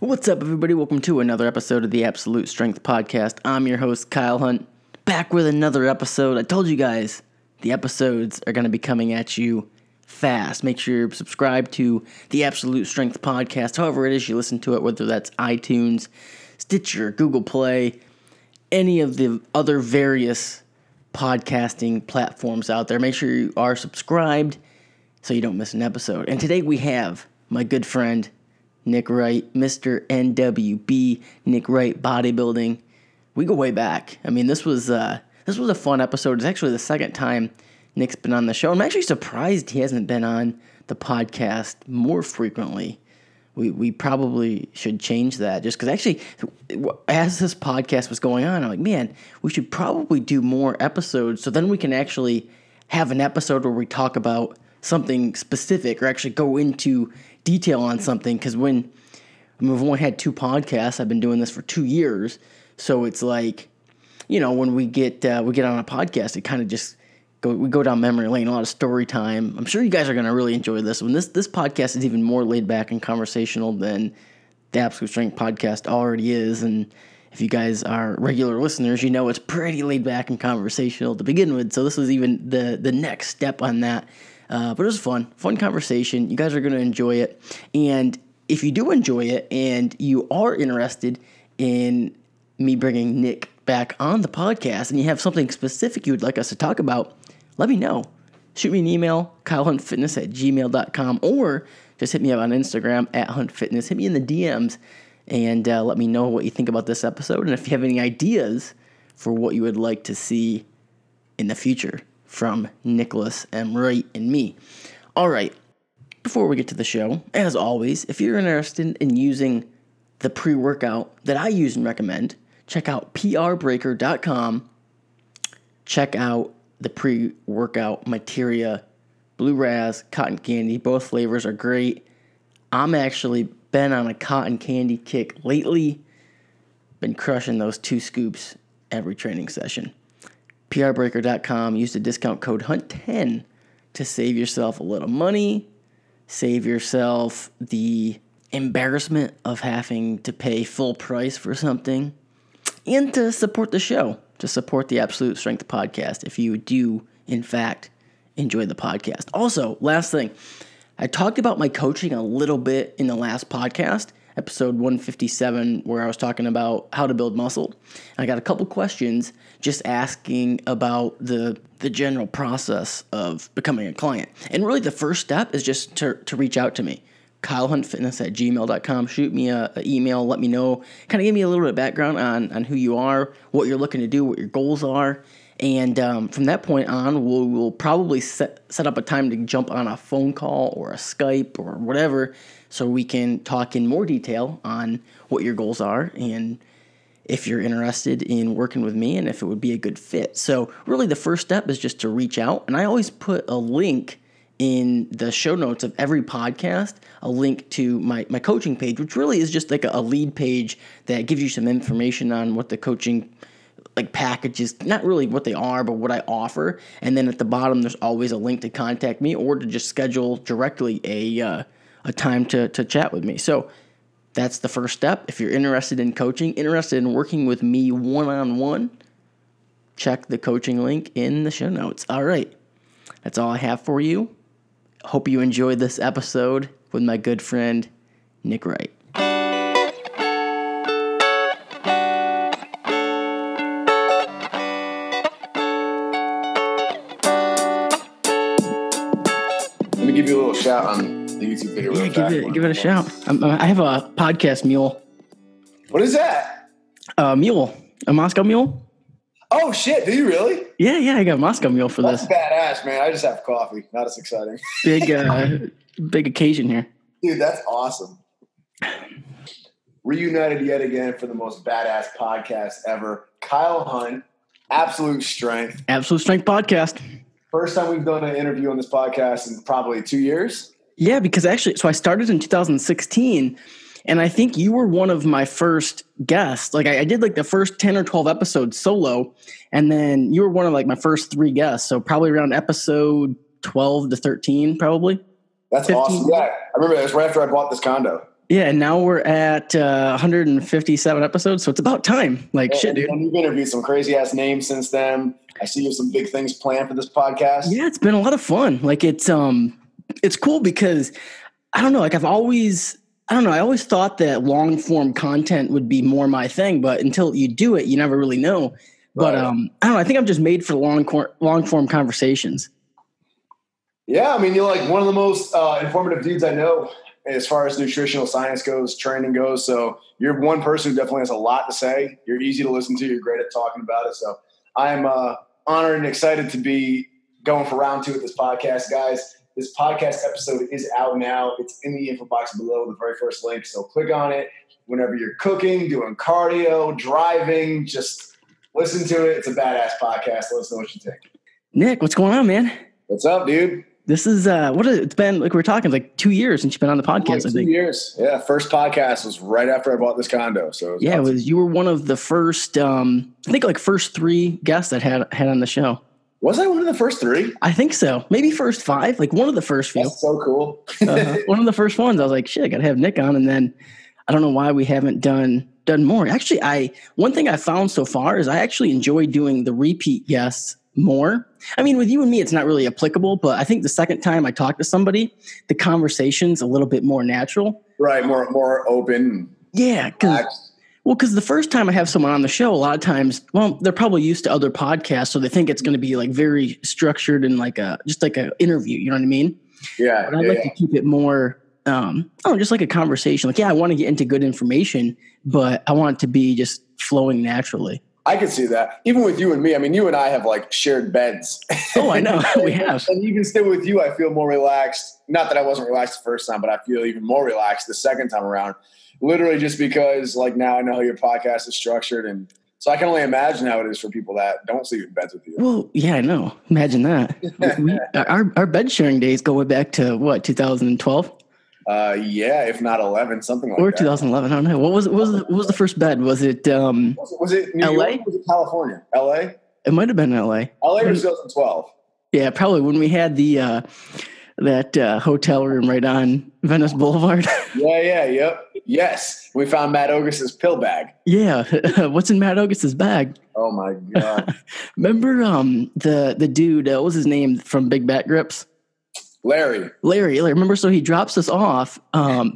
What's up, everybody? Welcome to another episode of the Absolute Strength Podcast. I'm your host, Kyle Hunt, back with another episode. I told you guys the episodes are going to be coming at you fast. Make sure you're subscribed to the Absolute Strength Podcast, however it is you listen to it, whether that's iTunes, Stitcher, Google Play, any of the other various podcasting platforms out there. Make sure you are subscribed so you don't miss an episode. And today we have my good friend, Nick Wright, Mr. NWB, Nick Wright Bodybuilding. We go way back. I mean, this was a fun episode. It's actually the second time Nick's been on the show. I'm actually surprised he hasn't been on the podcast more frequently. We probably should change that, just because actually, as this podcast was going on, I'm like, man, we should probably do more episodes so then we can actually have an episode where we talk about something specific or actually go into detail on something, because we've only had two podcasts. I've been doing this for 2 years, so it's like, when we get on a podcast, it kind of just we go down memory lane, a lot of story time. I'm sure you guys are going to really enjoy this one. This podcast is even more laid back and conversational than the Absolute Strength Podcast already is, and if you guys are regular listeners, you know it's pretty laid back and conversational to begin with, so this was even the next step on that. But it was fun conversation. You guys are going to enjoy it. And if you do enjoy it and you are interested in me bringing Nick back on the podcast and you have something specific you would like us to talk about, let me know. Shoot me an email, kylehuntfitness@gmail.com, or just hit me up on Instagram @huntfitness. Hit me in the DMs and let me know what you think about this episode and if you have any ideas for what you would like to see in the future from Nicholas M. Wright and me. All right, before we get to the show, as always, if you're interested in using the pre-workout that I use and recommend, check out prbreaker.com. Check out the pre-workout materia, Blue Raz, cotton candy. Both flavors are great. I'm actually been on a cotton candy kick lately. Been crushing those 2 scoops every training session. prbreaker.com. Use the discount code HUNT10 to save yourself a little money, save yourself the embarrassment of having to pay full price for something, and to support the show, to support the Absolute Strength Podcast if you do, in fact, enjoy the podcast. Also, last thing, I talked about my coaching a little bit in the last podcast, episode 157, where I was talking about how to build muscle. I got a couple questions just asking about the general process of becoming a client. And really the first step is just to reach out to me. kylehuntfitness@gmail.com. Shoot me an email, let me know, kind of give me a little bit of background on who you are, what you're looking to do, what your goals are. And from that point on, we'll probably set up a time to jump on a phone call or a Skype or whatever so we can talk in more detail on what your goals are and if you're interested in working with me and if it would be a good fit. So really the first step is just to reach out. And I always put a link in the show notes of every podcast, a link to my coaching page, which really is just like a lead page that gives you some information on what the coaching packages, not really what they are, but what I offer. And then at the bottom, there's always a link to contact me or to just schedule directly a time to chat with me. So that's the first step. If you're interested in coaching, interested in working with me one-on-one, check the coaching link in the show notes. All right. That's all I have for you. Hope you enjoyed this episode with my good friend, Nick Wright. Let me give you a little shout on the YouTube video. Yeah, give it a shout. I have a podcast mule. What is that? Mule. A Moscow mule. Oh, shit. Do you really? Yeah, I got a Moscow mule for That's this. Badass, man. I just have coffee. Not as exciting. Big occasion here. Dude, that's awesome. Reunited yet again for the most badass podcast ever. Kyle Hunt, Absolute Strength. Absolute Strength Podcast. First time we've done an interview on this podcast in probably 2 years. Yeah, because actually, so I started in 2016, and I think you were one of my first guests. Like I did like the first 10 or 12 episodes solo, and then you were one of like my first 3 guests. So probably around episode 12 to 13, probably. That's 15. awesome. Yeah, I remember that was right after I bought this condo. Yeah, and now we're at 157 episodes, so it's about time. Like, shit, dude. And you've interviewed some crazy-ass names since then. I see you have some big things planned for this podcast. Yeah, it's been a lot of fun. Like, it's cool because, I don't know, like I always thought that long-form content would be more my thing, but until you do it, you never really know. But, I don't know, I think I'm just made for long-form conversations. Yeah, I mean, you're like one of the most informative dudes I know as far as nutritional science goes, training goes. So you're one person who definitely has a lot to say. You're easy to listen to. You're great at talking about it. So I'm honored and excited to be going for round 2 of this podcast, guys. This podcast episode is out now. It's in the info box below, the very first link. So click on it whenever you're cooking, doing cardio, driving. Just listen to it. It's a badass podcast. Let us know what you think. Nick, what's going on, man? What's up, dude? This is it's been, like we were talking, like 2 years since you've been on the podcast. Like 2 years. Yeah. First podcast was right after I bought this condo. So you were one of the first, I think like first 3 guests that had on the show. Was I one of the first 3? I think so. Maybe first 5, like one of the first few. That's so cool. One of the first ones. I was like, shit, I got to have Nick on. And then I don't know why we haven't done more. Actually, one thing I found so far is I actually enjoy doing the repeat guests more. I mean, with you and me, it's not really applicable, but I think the second time I talk to somebody, the conversation's a little bit more natural. Right. More open. Yeah. Because the first time I have someone on the show, a lot of times, well, they're probably used to other podcasts, so they think it's going to be like very structured and like just like an interview. You know what I mean? Yeah. But I like to keep it more, just like a conversation. Like, yeah, I want to get into good information, but I want it to be just flowing naturally. I can see that. Even with you and me, I mean, you and I have like shared beds. Oh, I know. We have. And even still with you, I feel more relaxed. Not that I wasn't relaxed the first time, but I feel even more relaxed the second time around. Literally just because like now I know how your podcast is structured. And so I can only imagine how it is for people that don't sleep in beds with you. Well, yeah, I know. Imagine that. Our bed sharing days go way back to what, 2012? Yeah, if not 11, something like that. Or 2011. I don't know. What was the first bed? Was it was it New LA? York or was it California? LA? It might have been LA. LA was 2012. Yeah, probably when we had the that hotel room right on Venice Boulevard. Yep. Yes. We found Matt August's pill bag. Yeah. What's in Matt August's bag? Oh my God. Remember the dude, what was his name from Big Back Grips? Larry. Remember, so he drops us off,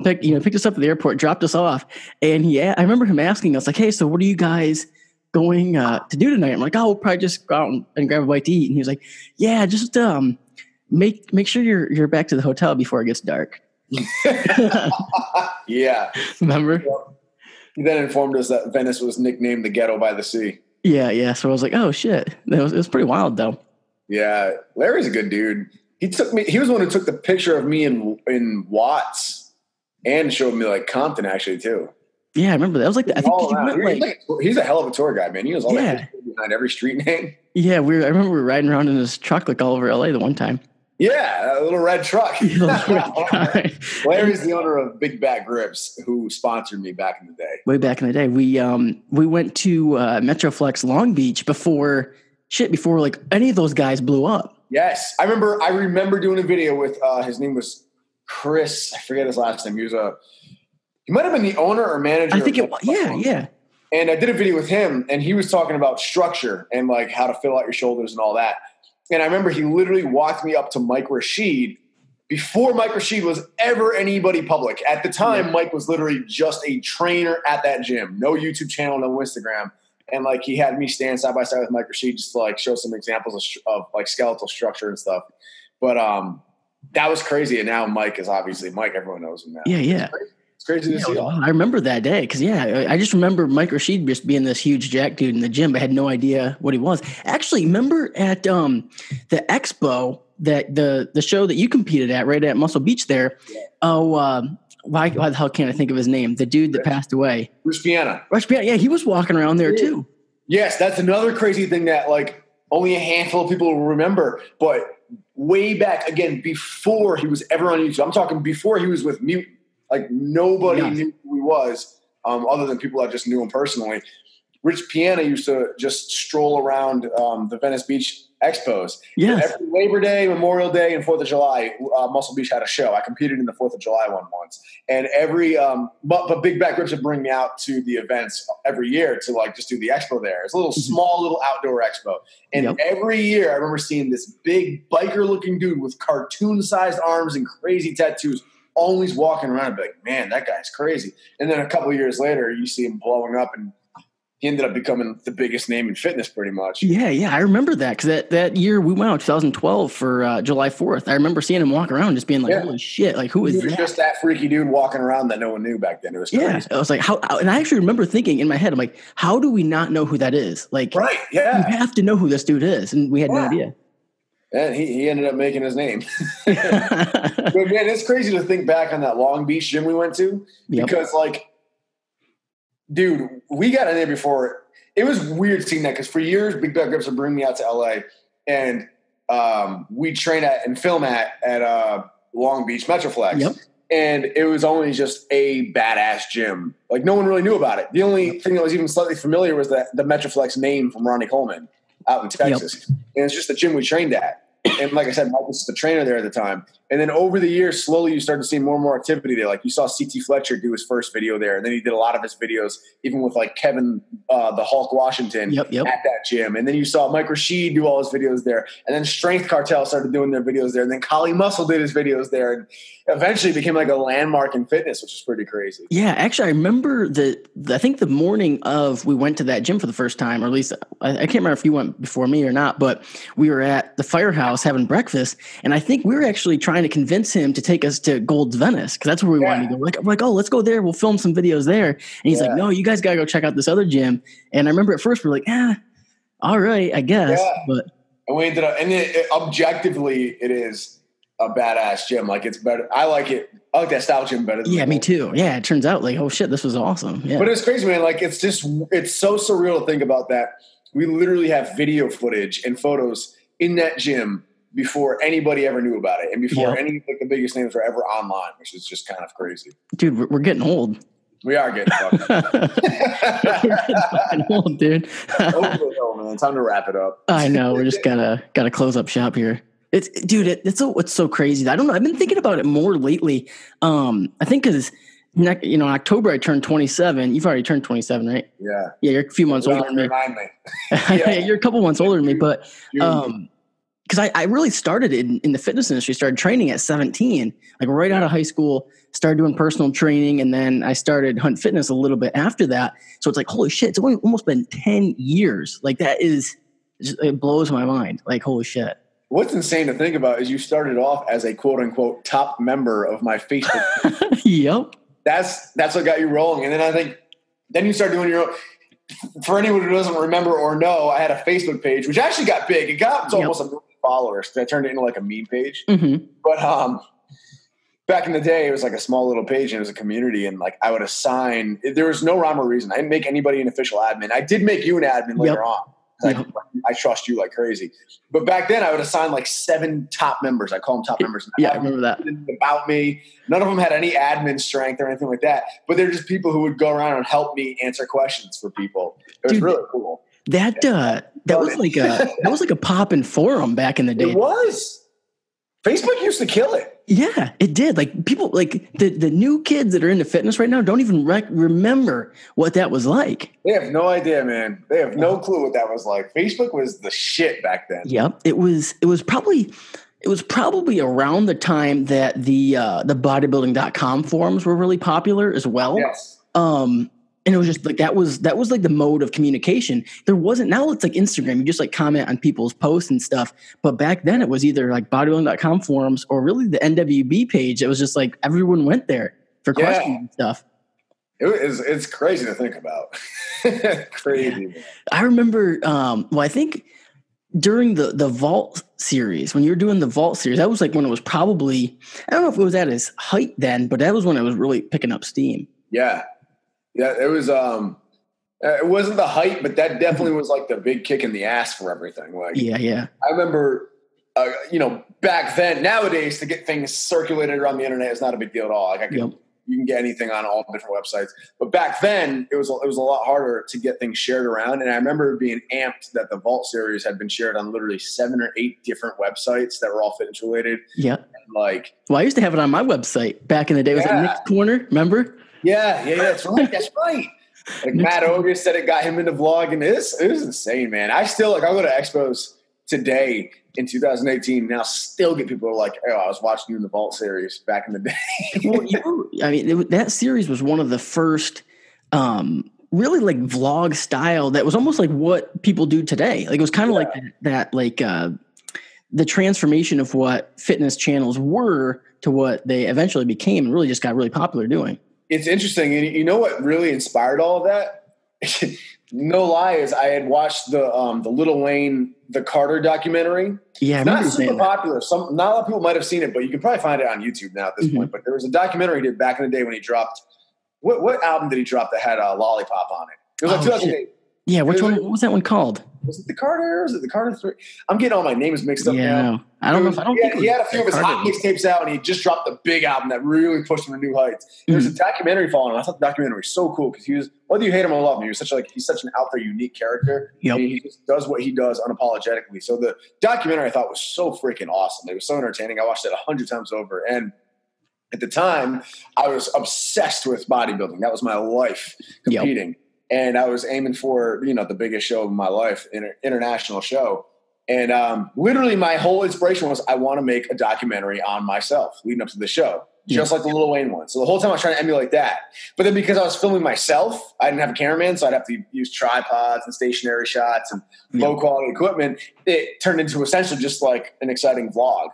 picked us up at the airport, dropped us off. And I remember him asking us like, hey, so what are you guys going to do tonight? I'm like, oh, we'll probably just go out and grab a bite to eat. And he was like, yeah, just make sure you're back to the hotel before it gets dark. Yeah. Remember? He then informed us that Venice was nicknamed the Ghetto by the Sea. Yeah. So I was like, oh shit. It was pretty wild though. Yeah. Larry's a good dude. He was the one who took the picture of me in Watts and showed me like Compton actually too. Yeah, I remember that. I was like, I think he's a hell of a tour guide, man. He knows all that behind every street name. Yeah, I remember we were riding around in his truck like all over LA the one time. Yeah, a little red truck. Larry's the owner of Big Back Grips, who sponsored me back in the day. Way back in the day, we went to Metroflex Long Beach before like any of those guys blew up. Yes, I remember doing a video with his name was Chris. I forget his last name. He might have been the owner or manager. I think it was. Yeah. And I did a video with him, and he was talking about structure and like how to fill out your shoulders and all that. And I remember he literally walked me up to Mike Rashid before Mike Rashid was ever anybody public. At the time, Mike was literally just a trainer at that gym. No YouTube channel, no Instagram. And like he had me stand side by side with Mike Rashid just to like show some examples of like skeletal structure and stuff. But that was crazy. And now Mike is obviously Mike. Everyone knows him now. Yeah. It's crazy to see. I remember that day because I just remember Mike Rashid just being this huge jack dude in the gym, but I had no idea what he was. Actually, remember at the expo that the show that you competed at right at Muscle Beach there. Yeah. Why the hell can't I think of his name? The dude that passed away. Bruce Piana. Yeah, he was walking around there too. Yes, that's another crazy thing that like only a handful of people will remember. But way back, again, before he was ever on YouTube, I'm talking before he was with Mutant. Like nobody knew who he was other than people that just knew him personally. Rich Piana used to just stroll around the Venice Beach expos. Yes. Every Labor Day, Memorial Day, and 4th of July, Muscle Beach had a show. I competed in the 4th of July one once. And every but Big Back Rips would bring me out to the events every year to like just do the expo there. It's a little small little outdoor expo. And every year I remember seeing this big biker-looking dude with cartoon-sized arms and crazy tattoos always walking around and be like, man, that guy's crazy. And then a couple of years later, you see him blowing up, and he ended up becoming the biggest name in fitness pretty much. Yeah. I remember that because that year we went out 2012 for July 4th. I remember seeing him walk around just being like, holy shit, like who is that? He was just that freaky dude walking around that no one knew back then. It was crazy. Yeah, I was like, how? And I actually remember thinking in my head, I'm like, how do we not know who that is? Like, right, yeah. You have to know who this dude is. And we had no idea. And he ended up making his name. But man, it's crazy to think back on that Long Beach gym we went to because like, dude, we got in there before. It was weird seeing that because for years, Big Back Rips would bring me out to LA and we train at and film at Long Beach Metroflex. Yep. And it was only just a badass gym. Like no one really knew about it. The only thing that was even slightly familiar was the Metroflex name from Ronnie Coleman out in Texas. And it's just the gym we trained at. And like I said, Mike was the trainer there at the time. And then over the years, slowly you started to see more and more activity there. Like you saw CT Fletcher do his first video there. And then he did a lot of his videos, even with like Kevin, the Hulk Washington at that gym. And then you saw Mike Rashid do all his videos there. And then Strength Cartel started doing their videos there. And then Kali Muscle did his videos there. And eventually became like a landmark in fitness, which is pretty crazy. Yeah, actually, I remember I think the morning of we went to that gym for the first time, or at least I can't remember if you went before me or not, but we were at the Firehouse having breakfast. And I think we were actually trying to convince him to take us to Gold's Venice because that's where we wanted to go. We're like, oh, let's go there. We'll film some videos there. And he's like, no, you guys got to go check out this other gym. And I remember at first we were like, all right, I guess. Yeah. But and we ended up, and objectively, it is a badass gym. Like it's better. I like it. I like that style gym better than me too. Yeah, it turns out like, oh shit, this was awesome. Yeah. But it's crazy, man. Like it's so surreal to think about that. We literally have video footage and photos in that gym before anybody ever knew about it and before any like the biggest names were ever online, which is just kind of crazy. Dude, we're getting old. We are getting fucking old, dude. Man. Time to wrap it up. I know. We're just gotta close up shop here. It's so crazy. I don't know. I've been thinking about it more lately. I think because in October I turned 27. You've already turned 27, right? Yeah. Yeah, you're a few months older than me. You're a couple months older than me, but because I really started in the fitness industry, started training at 17, like right out of high school, started doing personal training. And then I started Hunt Fitness a little bit after that. So it's like, holy shit, it's only almost been 10 years. Like it blows my mind. Like, holy shit. What's insane to think about is you started off as a quote unquote top member of my Facebook page. Yep. That's what got you rolling. And then I think then you start doing your own. For anyone who doesn't remember or know, I had a Facebook page, which actually got big. It got almost 1 million followers. I turned it into like a meme page. Mm-hmm. But back in the day, it was like a small little page and it was a community. And like I would assign, there was no rhyme or reason. I didn't make anybody an official admin. I did make you an admin later on. I trust you like crazy. But back then I would assign like 7 top members. I call them top members. Yeah, I remember that. About me. None of them had any admin strength or anything like that. But they're just people who would go around and help me answer questions for people. It was really cool. That was like a poppin' forum back in the day. It was. Facebook used to kill it. Yeah, it did. Like people, like the new kids that are into fitness right now don't even remember what that was like. They have no idea, man. They have no clue what that was like. Facebook was the shit back then. Yep. It was probably around the time that the bodybuilding.com forums were really popular as well. Yes. And it was just like that was like the mode of communication. There wasn't, now it's like Instagram. You just like comment on people's posts and stuff. But back then it was either like bodybuilding.com forums or really the NWB page. It was just like everyone went there for questions and stuff. It's crazy to think about. Crazy. Man. I remember, I think during the Vault series, when you were doing the Vault series, that was like when it was probably, I don't know if it was at its height then, but that was when it was really picking up steam. Yeah. Yeah, it was. It wasn't the height, but that definitely was like the big kick in the ass for everything. Like, yeah. I remember, back then. Nowadays, to get things circulated around the internet is not a big deal at all. Like, I could you can get anything on all different websites. But back then, it was a lot harder to get things shared around. And I remember being amped that the Vault series had been shared on literally 7 or 8 different websites that were all fitness related. Yeah. Well, I used to have it on my website back in the day. Was it Nick's Corner? Remember? Yeah. That's right. That's right. Like Matt Ogus said, it got him into vlogging. It was insane, man. I still I'll go to expos today in 2018. Now still get people who are like, oh, I was watching you in the Vault series back in the day. Well, that series was one of the first really like vlog style that was almost like what people do today. Like it was kind of like that the transformation of what fitness channels were to what they eventually became and really just got really popular doing. It's interesting. And you know what really inspired all of that? No lie, is I had watched the Lil Wayne, the Carter documentary. Yeah, not super popular. Not a lot of people might have seen it, but you can probably find it on YouTube now at this point. But there was a documentary he did back in the day when he dropped. What album did he drop that had a Lollipop on it? It was like 2008. Yeah, which one? What was that one called? Was it the Carter? Or was it the Carter 3? I'm getting all my names mixed up now. I don't know. He had a few of his hot mixtapes out, and he just dropped the big album that really pushed him to new heights. There's a documentary following him. I thought the documentary was so cool because he was, whether you hate him or love him, he's such an out there, unique character. Yep. And he just does what he does unapologetically. So the documentary I thought was so freaking awesome. It was so entertaining. I watched it 100 times over. And at the time, I was obsessed with bodybuilding. That was my life, competing. Yep. And I was aiming for, the biggest show of my life, international show. And literally my whole inspiration was I want to make a documentary on myself leading up to the show, just like the Lil Wayne one. So the whole time I was trying to emulate that. But then because I was filming myself, I didn't have a cameraman, so I'd have to use tripods and stationary shots and low-quality equipment. It turned into essentially just like an exciting vlog.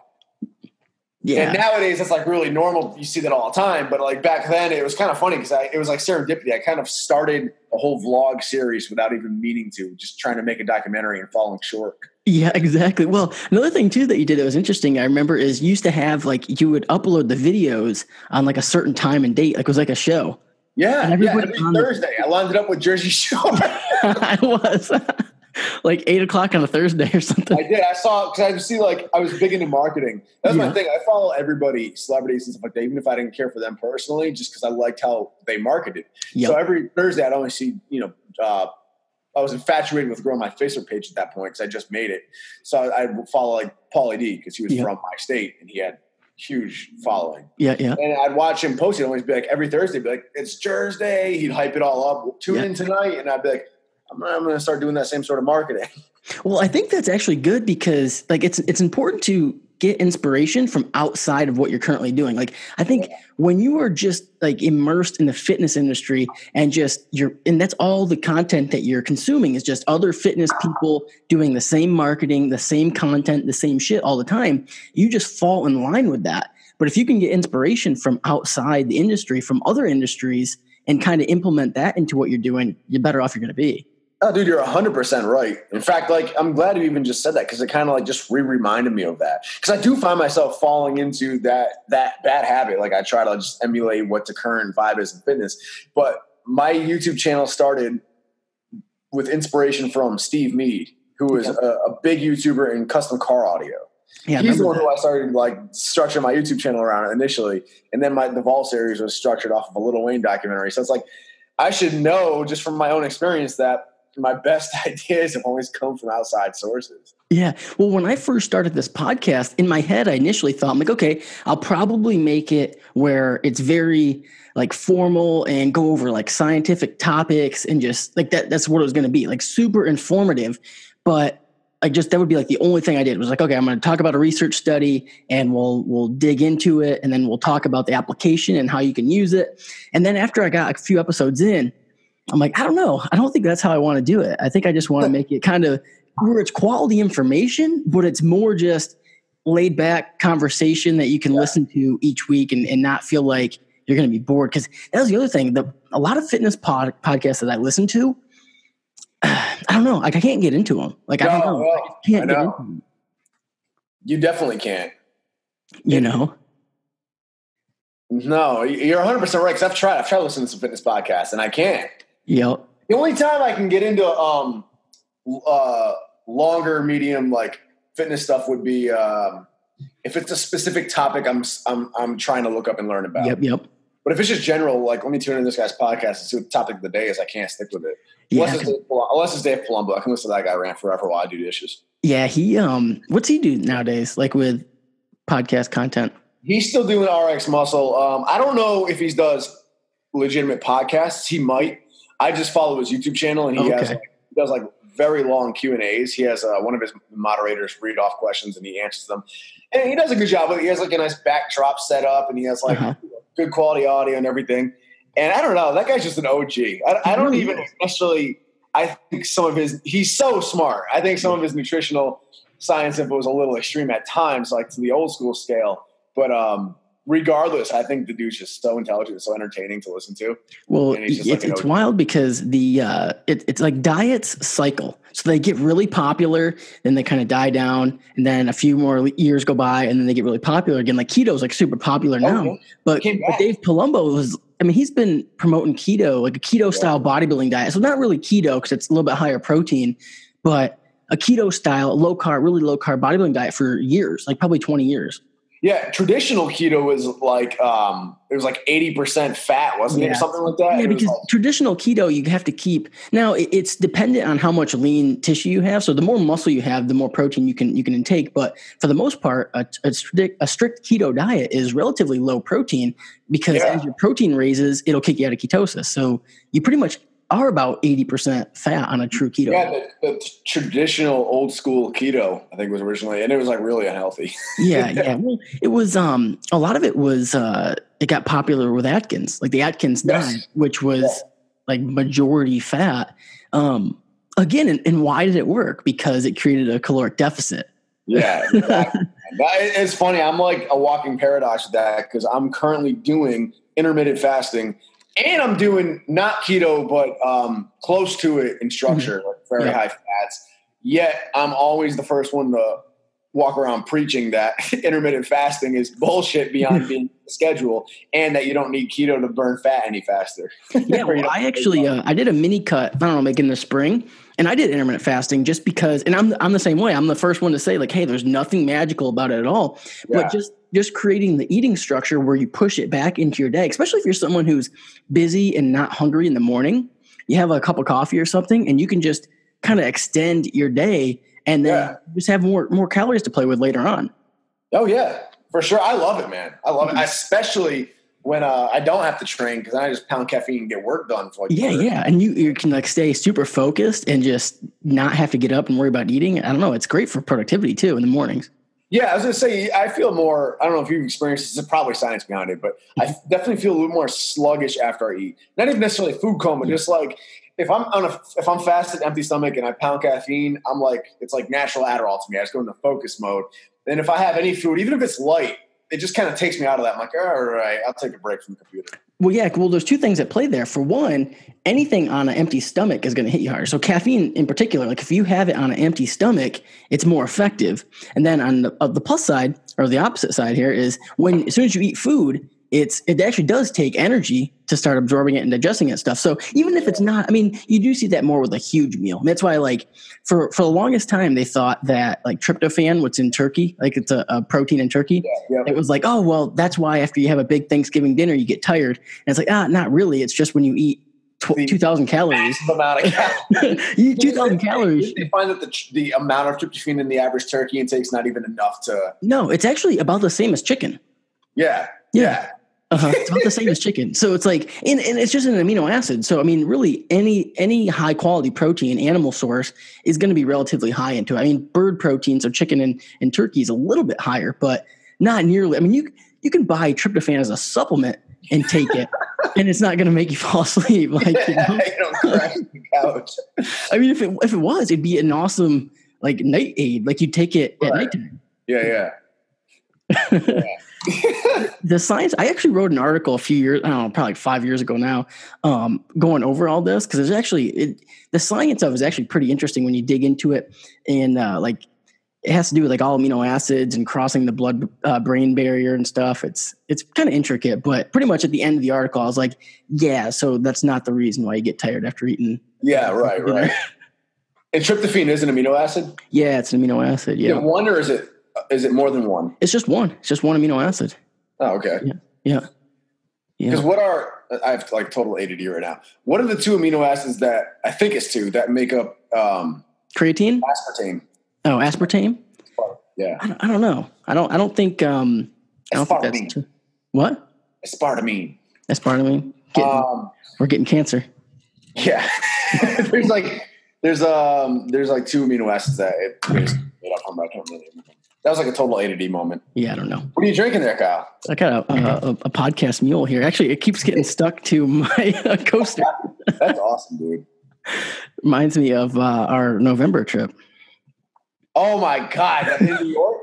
Yeah. And nowadays it's like really normal. You see that all the time. But like back then it was kind of funny because it was like serendipity. I kind of started a whole vlog series without even meaning to, just trying to make a documentary and falling short. Yeah, exactly. Well, another thing too that you did that was interesting, I remember, is you used to have like, you would upload the videos on like a certain time and date. Like it was like a show. Yeah. Every Thursday. I lined it up with Jersey Shore. I was. Like 8:00 on a Thursday or something. I did. I saw, because I was big into marketing. That's my thing. I follow everybody, celebrities and stuff like that, even if I didn't care for them personally, just because I liked how they marketed. Yep. So every Thursday I'd only see, I was infatuated with growing my Facebook page at that point because I just made it. So I would follow like Pauly D because he was from my state and he had huge following. Yeah. And I'd watch him post it. I'd always be like, every Thursday, be like, it's Thursday. He'd hype it all up. Tune in tonight. And I'd be like, I'm going to start doing that same sort of marketing. Well, I think that's actually good because like it's important to get inspiration from outside of what you're currently doing. Like I think when you are just like immersed in the fitness industry and and that's all the content that you're consuming is just other fitness people doing the same marketing, the same content, the same shit all the time, you just fall in line with that. But if you can get inspiration from outside the industry, from other industries, and kind of implement that into what you're doing, you're better off you're going to be. Oh, dude, you're 100% right. In fact, like, I'm glad you even just said that because it kind of like just reminded me of that. Because I do find myself falling into that bad habit. Like I try to just emulate what the current vibe is in fitness. But my YouTube channel started with inspiration from Steve Mead, who is a big YouTuber in custom car audio. Yeah, he's the one who I started like structure my YouTube channel around initially. And then the Vault series was structured off of a Lil Wayne documentary. So it's like, I should know just from my own experience that my best ideas have always come from outside sources. Yeah. Well, when I first started this podcast, in my head, I initially thought, I'm like, okay, I'll probably make it where it's very like formal and go over like scientific topics and just like that's what it was going to be, like super informative. But that would be like the only thing I did was like, okay, I'm going to talk about a research study and we'll dig into it. And then we'll talk about the application and how you can use it. And then after I got a few episodes in, I'm like, I don't know. I don't think that's how I want to do it. I think I just want to make it kind of where it's quality information, but it's more just laid back conversation that you can listen to each week and not feel like you're going to be bored. Because that was the other thing. A lot of fitness podcasts that I listen to, I don't know. Like I can't get into them. Like I don't know. I can't get into them. You definitely can't. You know? No, you're 100% right. Because I've tried listening to some fitness podcasts and I can't. Yep. The only time I can get into longer, medium like fitness stuff would be if it's a specific topic I'm trying to look up and learn about. Yep. But if it's just general, like, let me tune in this guy's podcast and see what the topic of the day is, I can't stick with it. Unless it's Dave Palumbo. I can listen to that guy rant forever while I do dishes. Yeah, he what's he do nowadays, like with podcast content? He's still doing RX Muscle. I don't know if he does legitimate podcasts. He might. I just follow his YouTube channel, and he does like very long Q&As. He has one of his moderators read off questions, and he answers them. And he does a good job with it. He has like a nice backdrop set up, and he has like good quality audio and everything. And I don't know. That guy's just an OG. I don't even necessarily – I think some of his – he's so smart. I think some of his nutritional science info was a little extreme at times, like to the old school scale. But regardless, I think the dude's just so intelligent, so entertaining to listen to. Well, it's wild because it's like diets cycle. So they get really popular, then they kind of die down, and then a few more years go by, and then they get really popular again. Like keto is like super popular now. But Dave Palumbo he's been promoting keto, like a keto style bodybuilding diet. So not really keto because it's a little bit higher protein, but a keto style, low carb, really low carb bodybuilding diet for years, like probably 20 years. Yeah, traditional keto was like it was like 80% fat, wasn't it, or something like that? Yeah, because traditional keto you have to keep. Now it's dependent on how much lean tissue you have. So the more muscle you have, the more protein you can intake. But for the most part, a strict keto diet is relatively low protein because as your protein raises, it'll kick you out of ketosis. So you pretty much are about 80% fat on a true keto. Yeah, the traditional old school keto, I think, was originally, and it was like really unhealthy. Yeah. Well, it was a lot of it was it got popular with Atkins, like the Atkins diet, which was like majority fat. Again, and why did it work? Because it created a caloric deficit. Yeah, exactly. It's funny. I'm like a walking paradox with that because I'm currently doing intermittent fasting. And I'm doing not keto, but close to it in structure, like very high fats. Yet I'm always the first one to walk around preaching that intermittent fasting is bullshit beyond being the schedule, and that you don't need keto to burn fat any faster. Yeah, well, I actually I did a mini cut. I don't know, like in the spring, and I did intermittent fasting just because. And I'm the same way. I'm the first one to say like, hey, there's nothing magical about it at all, but just creating the eating structure where you push it back into your day, especially if you're someone who's busy and not hungry in the morning. You have a cup of coffee or something, and you can just kind of extend your day, and then just have more calories to play with later on. Oh yeah, for sure. I love it, man. I love it, especially when I don't have to train because I just pound caffeine and get work done. For like and you can like stay super focused and just not have to get up and worry about eating. I don't know. It's great for productivity too in the mornings. Yeah, I was going to say, I feel more, I don't know if you've experienced this, there's probably science behind it, but I definitely feel a little more sluggish after I eat. Not even necessarily food coma, just like if I'm fasted, empty stomach, and I pound caffeine, I'm like, it's like natural Adderall to me. I just go into focus mode. And if I have any food, even if it's light, it just kind of takes me out of that. I'm like, all right, I'll take a break from the computer. Well, there's two things at play there. For one, anything on an empty stomach is going to hit you harder. So caffeine in particular, like if you have it on an empty stomach, it's more effective. And then on the plus side, or the opposite side here, is as soon as you eat food, it actually does take energy to start absorbing it and digesting it stuff. So even if it's not, you do see that more with a huge meal. And that's why, like, for the longest time, they thought that like tryptophan, what's in turkey, like it's a protein in turkey. It was like, oh, well, that's why after you have a big Thanksgiving dinner, you get tired. And it's like, not really. It's just when you eat 2,000 calories. Amount of calories. You eat 2,000 calories. They find that the amount of tryptophan in the average turkey intake is not even enough to. No, it's actually about the same as chicken. Yeah. It's about the same as chicken. So it's like, and it's just an amino acid. So, really any high quality protein animal source is going to be relatively high into it. Bird protein, so chicken and turkey is a little bit higher, but not nearly. You can buy tryptophan as a supplement and take it, and it's not going to make you fall asleep. Like, you don't crash the couch. If it was, it'd be an awesome like night aid. Like you take it at nighttime. Yeah. The science, I actually wrote an article a few years, I don't know, probably like 5 years ago now, going over all this, because there's actually, the science of it is actually pretty interesting when you dig into it. And it has to do with like all amino acids and crossing the blood brain barrier and stuff. It's kind of intricate, but pretty much at the end of the article, I was like, yeah, so that's not the reason why you get tired after eating. Yeah, right. And tryptophan is an amino acid? Yeah, it's an amino acid. Yeah. Is it one or is it more than one? It's just one. It's just one amino acid. Oh, okay. Yeah. Because I have like total ADD right now. What are the 2 amino acids that I think it's 2 that make up creatine? Aspartame. Oh, aspartame? Yeah. I don't know. I don't think I don't think that's true. What? Aspartame. We're getting cancer. Yeah. there's like 2 amino acids that it is made up from. I don't really remember. That was like a total ADD moment. Yeah, I don't know. What are you drinking there, Kyle? I got a podcast mule here. Actually, it keeps getting stuck to my coaster. That's awesome, dude. Reminds me of our November trip. Oh my God. In New York?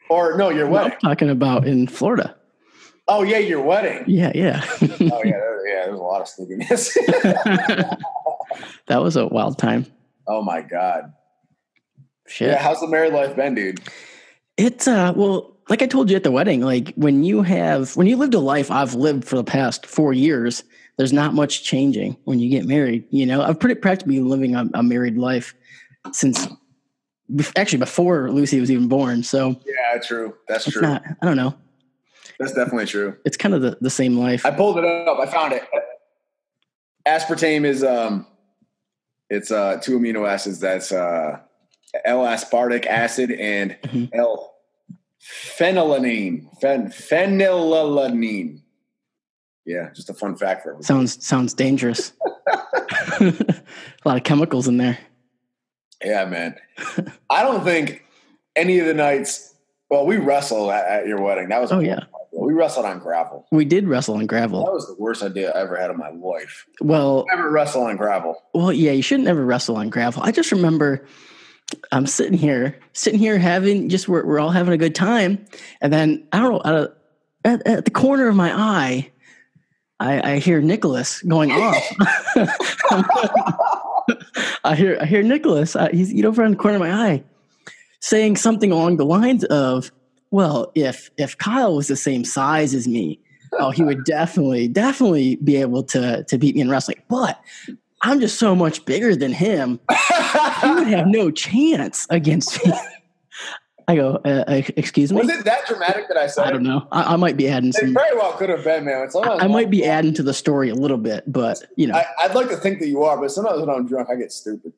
Or no, your wedding. I'm talking about in Florida. Oh yeah, your wedding. Yeah. Oh yeah, there's a lot of sleepiness. That was a wild time. Oh my God. Shit. Yeah, how's the married life been, dude? It's well, like I told you at the wedding, like when you lived a life I've lived for the past 4 years, there's not much changing when you get married. You know, I've pretty practically living a married life since actually before Lucy was even born. So yeah, true. That's true. I don't know. That's definitely true. It's kind of the same life. I pulled it up. I found it. Aspartame is it's 2 amino acids. That's L-aspartic acid and L-phenylalanine. Phenylalanine. Yeah, just a fun fact for everyone. Sounds dangerous. A lot of chemicals in there. Yeah, man. I don't think any of the nights. Well, we wrestled at your wedding. That was we wrestled on gravel. We did wrestle on gravel. That was the worst idea I ever had in my life. Well, never wrestle on gravel. Well, yeah, you shouldn't ever wrestle on gravel. I just remember I'm sitting here having we're all having a good time, and then I don't know, at the corner of my eye, I hear Nicholas going off. I hear Nicholas. He's over on the corner of my eye, saying something along the lines of, "Well, if Kyle was the same size as me, he would definitely be able to beat me in wrestling. But I'm just so much bigger than him. He would have no chance against me." I go, excuse me? Was it that dramatic that I said? I don't know. I might be adding some. It very well could have been, man. I might be adding to the story a little bit, but, you know. I'd like to think that you are, but sometimes when I'm drunk, I get stupid.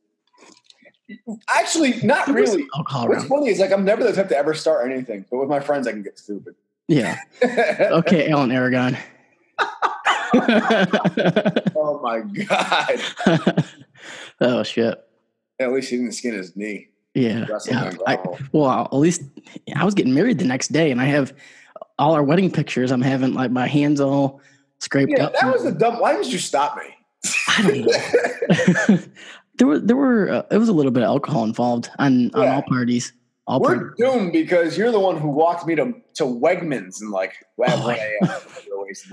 Actually, not really. What's funny is, like, I'm never the type to ever start anything, but with my friends, I can get stupid. Yeah. Okay, Alan Aragon. Oh, my God. Oh, shit. At least he didn't skin his knee. Yeah. At least I was getting married the next day, and I have all our wedding pictures. I'm having like my hands all scraped up. That was a dumb. Why didn't you stop me? I don't know. There were it was a little bit of alcohol involved on all parties. We're doomed because you're the one who walked me to Wegmans and like.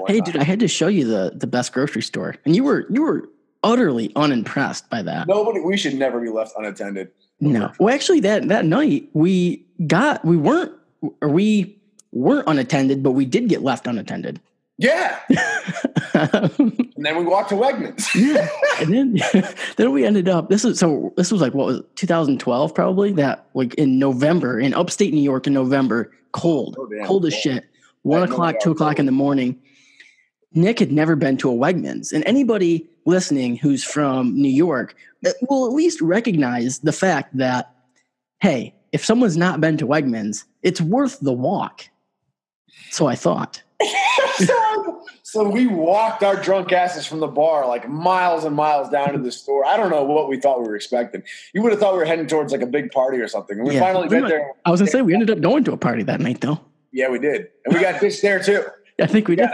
Hey, dude, I had to show you the best grocery store, and you were utterly unimpressed by that. We should never be left unattended. No. Well, actually, that night we weren't unattended, but we did get left unattended. Yeah. And then we walked to Wegmans. Yeah. And then we ended up. This was like, what was it, 2012 probably? That like in November in upstate New York in November, cold as shit. 1 o'clock, 2 o'clock in the morning. Nick had never been to a Wegmans, and anybody listening who's from New York will at least recognize the fact that, hey, if someone's not been to Wegmans, it's worth the walk. So I thought. So we walked our drunk asses from the bar like miles and miles down to the store. I don't know what we thought we were expecting. You would have thought we were heading towards like a big party or something. And we finally got there. I was going to say, we ended up going to a party that night, though. Yeah, we did. And we got dished there, too. I think we did.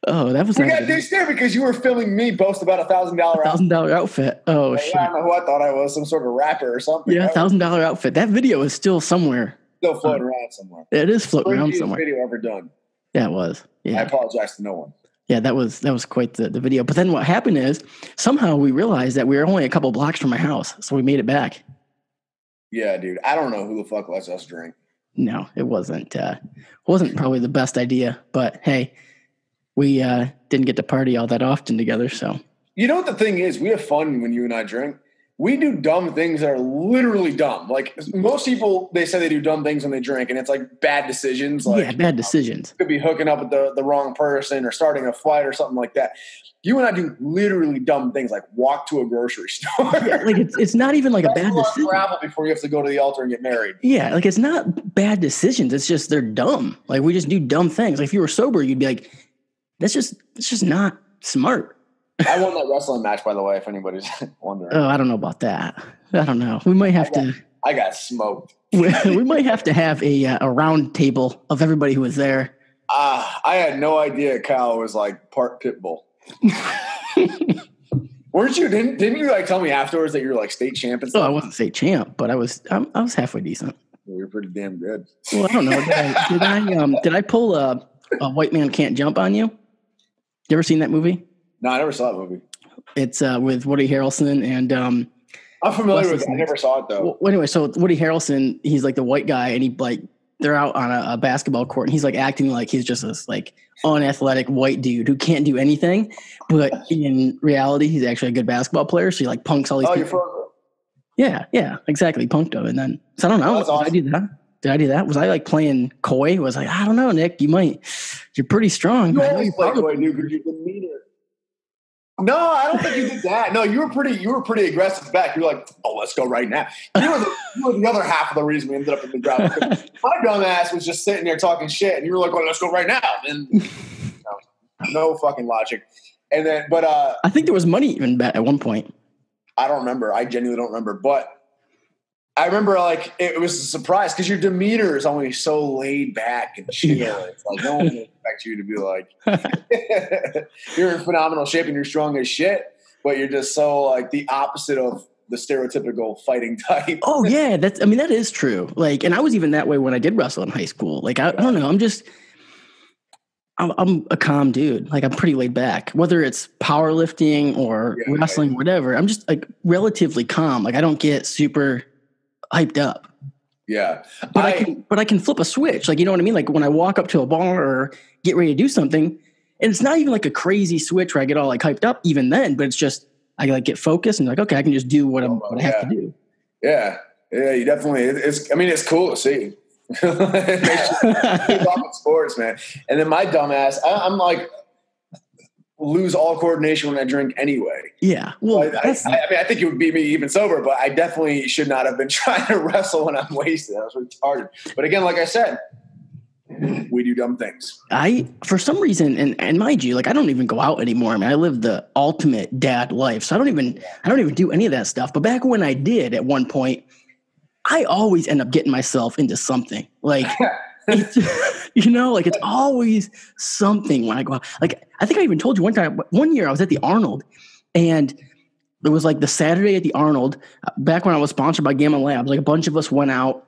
Oh, that was. We got dished there because you were filming me boast about $1,000 $1,000 outfit. Oh, shit. I don't know who I thought I was, some sort of rapper or something. Yeah, $1,000 outfit. That video is still somewhere. Still floating around somewhere. It is floating around somewhere. Video ever done. Yeah, it was. Yeah. I apologize to no one. Yeah, that was quite the video. But then what happened is somehow we realized that we were only a couple blocks from my house, so we made it back. Yeah, dude. I don't know who the fuck lets us drink. No, it wasn't. Wasn't probably the best idea. But hey, we didn't get to party all that often together. So you know what the thing is? We have fun when you and I drink. we do dumb things that are literally dumb. Like most people, they say they do dumb things when they drink, and it's like bad decisions. Like, bad decisions. Could be hooking up with the wrong person or starting a fight or something like that. You and I do literally dumb things like walk to a grocery store. Yeah, like it's not even like a bad decision. Travel before you have to go to the altar and get married. Yeah, like it's not bad decisions. It's just they're dumb. Like we just do dumb things. Like if you were sober, you'd be like, that's just not smart. I won that wrestling match, by the way, if anybody's wondering. Oh, I don't know about that. I don't know. We might have to. I got smoked. We might have to have a round table of everybody who was there. I had no idea Kyle was like part pit bull. Weren't you? Didn't you like tell me afterwards that you were like state champ and stuff? Oh, I wasn't state champ, but I was halfway decent. You were pretty damn good. Well, I don't know. Did I pull a white man can't jump on you? You ever seen that movie? No, I never saw that movie. It's with Woody Harrelson and I'm familiar with it. I never saw it though. Well, anyway, so Woody Harrelson, he's like the white guy, and they're out on a basketball court, and he's like acting like he's just this like unathletic white dude who can't do anything, but in reality, he's actually a good basketball player. So he like punks all these. You're frozen. Yeah, exactly. He punked him, and then so I don't know. Awesome. Did I do that? Was I like playing coy? Was like I don't know, Nick. You're pretty strong. You always play coy, dude, because you're demeanor. No, I don't think you did that. No, you were pretty aggressive back. You were like, "Oh, let's go right now." You were the other half of the reason we ended up in the ground. My dumb ass was just sitting there talking shit, and you were like, "Well, let's go right now." And no fucking logic. And then, but I think there was money even bet at one point. I don't remember. I genuinely don't remember. But I remember like it was a surprise because your demeanor is always so laid back and chill. Yeah. It's like no one would expect you to be like you're in phenomenal shape and you're strong as shit, but you're just so like the opposite of the stereotypical fighting type. Oh yeah, that is true. Like, and I was even that way when I did wrestle in high school. Like I don't know, I'm a calm dude. Like I'm pretty laid back, whether it's powerlifting or wrestling, whatever. I'm just like relatively calm. Like I don't get super hyped up. Yeah. But I can flip a switch. Like, you know what I mean? Like when I walk up to a bar or get ready to do something, and it's not even like a crazy switch where I get all like hyped up even then, but it's just, I like get focused and like, okay, I can just do what I have to do. Yeah. Yeah. You definitely, it's cool to see. It makes you keep up with sports, man. And then my dumbass, I'm like, lose all coordination when I drink anyway. Yeah. Well, I think it would be me even sober, but I definitely should not have been trying to wrestle when I'm wasted. I was retarded. But again, like I said, we do dumb things. For some reason, and mind you, like I don't even go out anymore. I mean, I live the ultimate dad life. So I don't even do any of that stuff. But back when I did at one point, I always end up getting myself into something like, it's, like it's always something when I go out. Like, I think I even told you one year I was at the Arnold and it was like the Saturday at the Arnold back when I was sponsored by Gamma Labs. Like a bunch of us went out,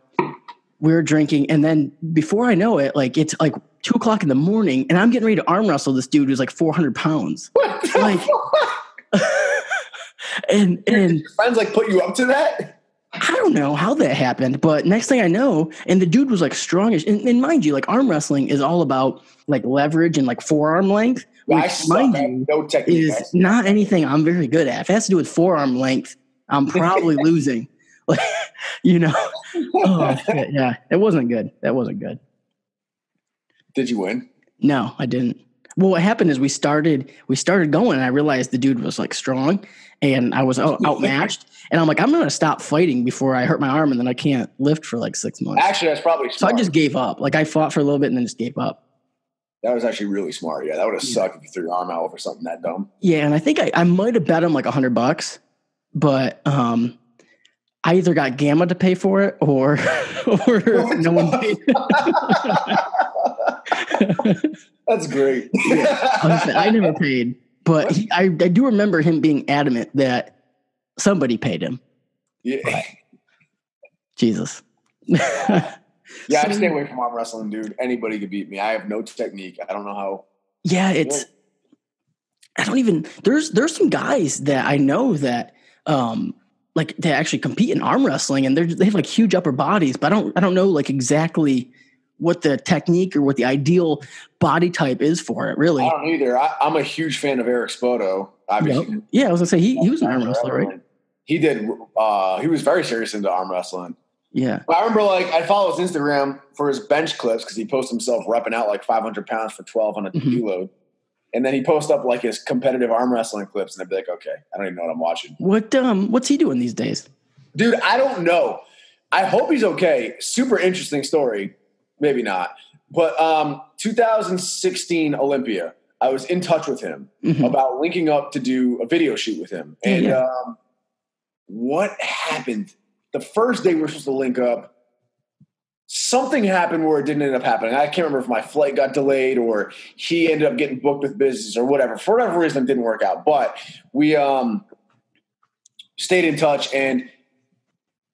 we were drinking. And then before I know it, like it's like 2:00 in the morning and I'm getting ready to arm wrestle this dude who's like 400 pounds. Like, and your friends like put you up to that? I don't know how that happened, but next thing I know, and the dude was like strongish. And mind you, like arm wrestling is all about like leverage and like forearm length. Which, mind you, no technique is not anything I'm very good at. If it has to do with forearm length, I'm probably losing. Like, oh shit, yeah, it wasn't good. That wasn't good. Did you win? No, I didn't. Well, what happened is we started going and I realized the dude was like strong and I was outmatched. And I'm like, I'm going to stop fighting before I hurt my arm and then I can't lift for like 6 months. Actually, that's probably smart. So I just gave up. Like I fought for a little bit and then just gave up. That was actually really smart. Yeah, that would have sucked if you threw your arm out over something that dumb. Yeah, and I think I might have bet him like $100, but I either got Gamma to pay for it or no one paid. That's great. Yeah, I never paid, but I do remember him being adamant that somebody paid him. Yeah. Jesus. Yeah, I stay away from arm wrestling, dude. Anybody could beat me. I have no technique. I don't know how. Yeah, there's some guys that I know that like they actually compete in arm wrestling and they have like huge upper bodies, but I don't know like exactly what the technique or what the ideal body type is for it, really. I don't either. I'm a huge fan of Eric Spoto, obviously. Yep. Yeah, I was gonna say he was an arm wrestler, right? he did. He was very serious into arm wrestling. Yeah. I remember I follow his Instagram for his bench clips because he posts himself repping out like 500 pounds for 12 on a deload. And then he posts up like his competitive arm wrestling clips, and I'd be like, okay, I don't even know what I'm watching. What's he doing these days? Dude, I don't know. I hope he's okay. Super interesting story. Maybe not. But 2016 Olympia, I was in touch with him about linking up to do a video shoot with him. And what happened? The first day we were supposed to link up, something happened where it didn't end up happening. I can't remember if my flight got delayed or he ended up getting booked with business or whatever. For whatever reason, it didn't work out. But we stayed in touch, and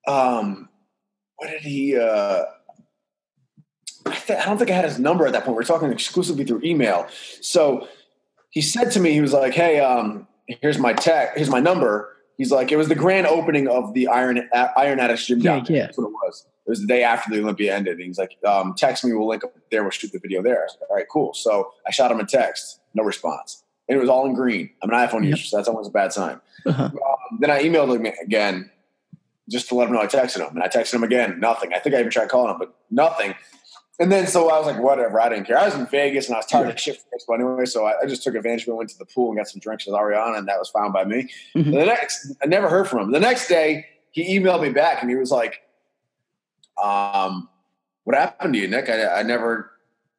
what did he I don't think I had his number at that point. We were talking exclusively through email. So he said to me, he was like, hey, here's my number. He's like, it was the grand opening of the Iron Addicts gym down there. That's what it was. It was the day after the Olympia ended. And he's like, text me, we'll link up there, we'll shoot the video there. I was like, all right, cool. So I shot him a text, no response. And it was all in green. I'm an iPhone user, so that's always a bad sign. Then I emailed him again just to let him know I texted him. And I texted him again, nothing. I think I even tried calling him, but nothing. And then so I was like, whatever, I didn't care. I was in Vegas and I was tired of shit for Expo anyway, so I just took advantage of it, went to the pool and got some drinks with Ariana, and that was fine by me. I never heard from him. The next day, he emailed me back and he was like, what happened to you, Nick? I never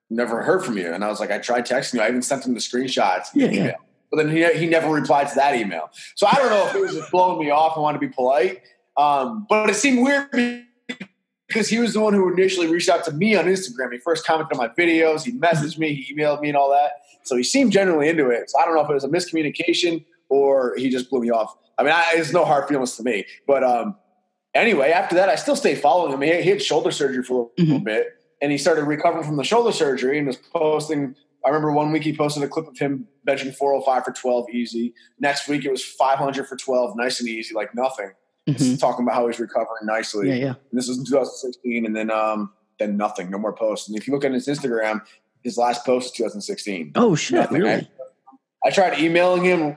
heard from you. And I was like, I tried texting you. I even sent him the screenshots. Email. But then he never replied to that email. So I don't know if it was just blowing me off and wanted to be polite. But it seemed weird because he was the one who initially reached out to me on Instagram. He first commented on my videos. He messaged me. He emailed me and all that. So he seemed genuinely into it. So I don't know if it was a miscommunication or he just blew me off. I mean, there's no hard feelings to me. But anyway, after that, I still stayed following him. He had shoulder surgery for a little bit. And he started recovering from the shoulder surgery and was posting. I remember one week he posted a clip of him benching 405 for 12 easy. Next week it was 500 for 12, nice and easy, like nothing. Talking about how he's recovering nicely. And this was in 2016, and then nothing, no more posts. And if you look at his Instagram, his last post is 2016. Oh shit! Nothing. Really? I tried emailing him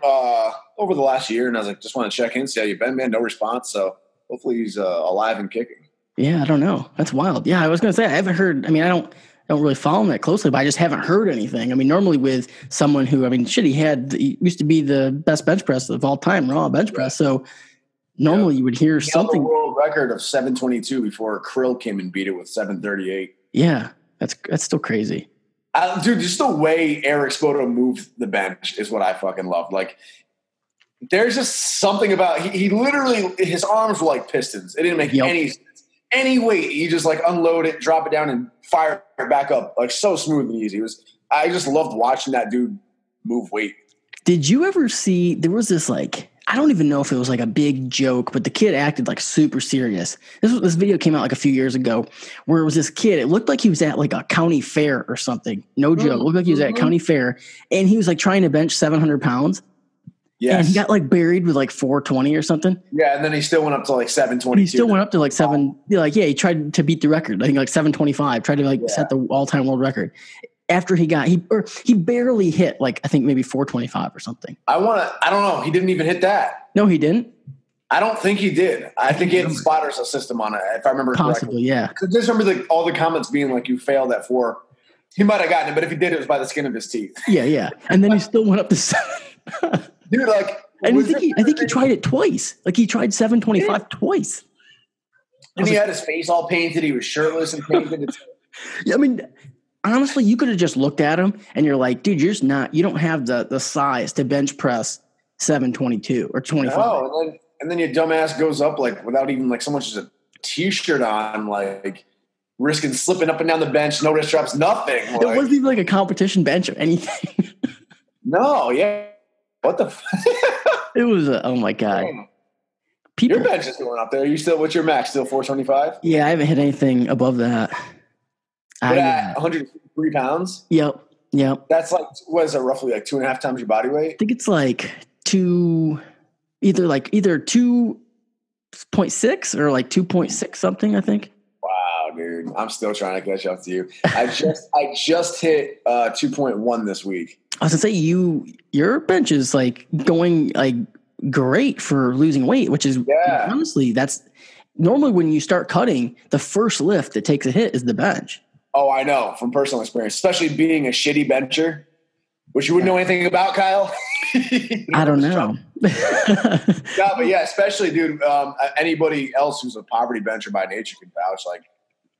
over the last year, and I was like, just want to check in, see how you've been, man. No response. So hopefully he's alive and kicking. Yeah, I don't know. That's wild. Yeah, I was gonna say I haven't heard. I mean, I don't really follow him that closely, but I just haven't heard anything. I mean, normally with someone who, he used to be the best bench press of all time, raw bench press. So. Normally you would hear something. World record of 722 before Krill came and beat it with 738. Yeah, that's still crazy. Dude, just the way Eric Spoto moved the bench is what I fucking love. Like, there's just something about he literally his arms were like pistons. It didn't make any sense. Any weight, you just like unload it, drop it down, and fire it back up like so smooth and easy. I just loved watching that dude move weight. Did you ever see? There was this I don't even know if it was like a big joke, but the kid acted like super serious. This video came out like a few years ago where it was this kid. It looked like he was at like a county fair or something. No joke. It looked like he was at a county fair and he was like trying to bench 700 pounds. Yes. And he got like buried with like 420 or something. Yeah. And then he still went up to like 722. He still went up to like he tried to beat the record. I think like 725, tried to set the all-time world record. After he barely hit like I think maybe 425 or something. I don't know. He didn't even hit that. No, he didn't. I don't think he did. I think he had spotters a system on it, if I remember correctly. Possibly, yeah. Because just remember all the comments being like, you failed at 4. He might have gotten it, but if he did, it was by the skin of his teeth. Yeah. And then he still went up to 7. Dude, and I think he tried it twice. Like he tried 725 twice. And he had his face all painted. He was shirtless and painted. Yeah, I mean, honestly, you could have just looked at him and you're like, dude, you don't have the size to bench press 722 or 25. No, and then your dumbass goes up like without even like so much as a t-shirt on, like risking slipping up and down the bench, no wrist drops, nothing. It wasn't even like a competition bench or anything. No, yeah. What the It was oh my God. Your bench is going up there. What's your max? Still 425? Yeah, I haven't hit anything above that. But at 103 pounds? Yep. That's like, what is it, roughly like 2.5 times your body weight? I think it's like either 2.6 or like 2.6 something, I think. Wow, dude. I'm still trying to catch up to you. I just hit 2.1 this week. I was gonna say your bench is like going like great for losing weight, which is honestly, that's normally when you start cutting, the first lift that takes a hit is the bench. Oh, I know from personal experience, especially being a shitty bencher, which you wouldn't know anything about, Kyle. I don't know. No, but yeah, especially, dude, anybody else who's a poverty bencher by nature can vouch. Like,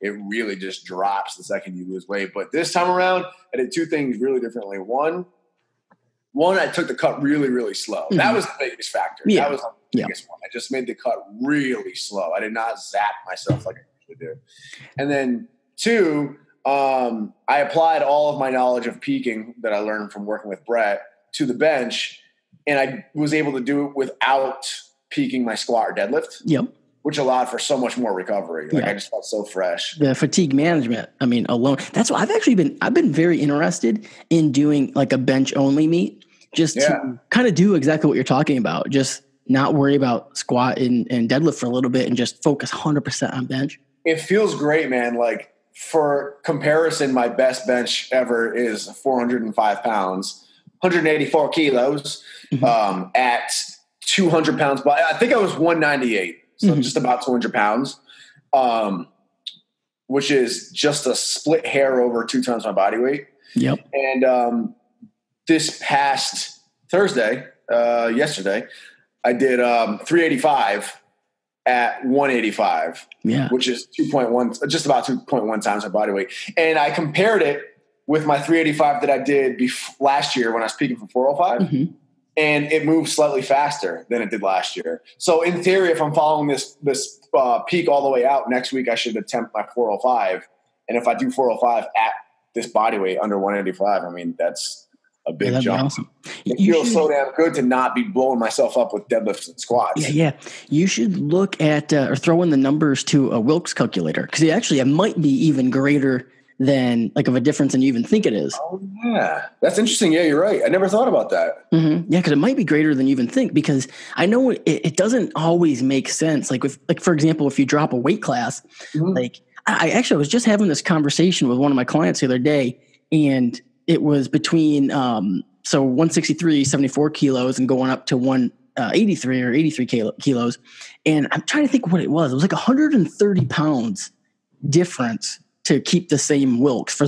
it really just drops the second you lose weight. But this time around, I did two things really differently. One, I took the cut really, really slow. Mm-hmm. That was the biggest factor. Yeah. That was the biggest one. I just made the cut really slow. I did not zap myself like I usually do. And then two, I applied all of my knowledge of peaking that I learned from working with Brett to the bench, and I was able to do it without peaking my squat or deadlift. Yep. Which allowed for so much more recovery. Like I just felt so fresh. The fatigue management, I mean, alone. That's why I've been very interested in doing like a bench only meet, just to kind of do exactly what you're talking about. Just not worry about squat and deadlift for a little bit and just focus 100% on bench. It feels great, man. Like for comparison, my best bench ever is 405 pounds, 184 kilos, at 200 pounds. But I think I was 198. So just about 200 pounds, which is just a split hair over 2 times my body weight. Yep. And this past Thursday, yesterday, I did 385 at 185, which is 2.1, just about 2.1 times my body weight. And I compared it with my 385 that I did last year when I was peaking for 405. And it moved slightly faster than it did last year. So in theory, if I'm following this peak all the way out, next week I should attempt my 405. And if I do 405 at this body weight under 185, I mean, that's a big jump. Awesome. It feels so damn good to not be blowing myself up with deadlifts and squats. Yeah. You should look at or throw in the numbers to a Wilks calculator, because it might be even greater than like of a difference than you even think it is. Oh yeah. That's interesting. Yeah, you're right. I never thought about that. Yeah. Cause it might be greater than you even think, because I know it doesn't always make sense. Like for example, if you drop a weight class, like I was just having this conversation with one of my clients the other day, and it was between, so 163, 74 kilos and going up to 183 or 83 kilos. And I'm trying to think what it was. It was like 130 pounds difference to keep the same Wilks for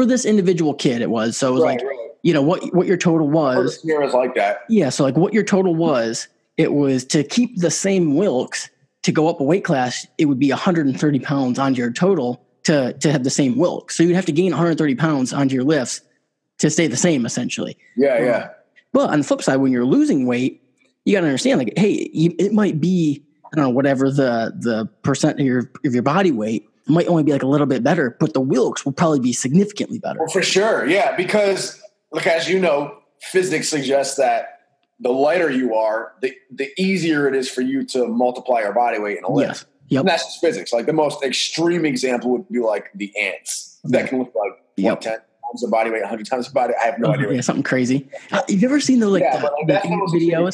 this individual kid. It was, so it was you know, what your total was. Scenarios like that. Yeah. So like what your total was, it was to keep the same Wilks to go up a weight class. It would be 130 pounds on your total to have the same Wilks. So you'd have to gain 130 pounds onto your lifts to stay the same essentially. Yeah. But on the flip side, when you're losing weight, you got to understand like, hey, it might be, I don't know, whatever the percent of your body weight, might only be like a little bit better, but the Wilks will probably be significantly better. Well, for sure. Yeah. Because look, as you know, physics suggests that the lighter you are, the easier it is for you to multiply your body weight in a lift. Yes. Yep. And that's just physics. Like the most extreme example would be like the ants that can look like 10 times the body weight, 100 times the body. I have no idea. Yeah, something crazy. Have you ever seen the ant videos?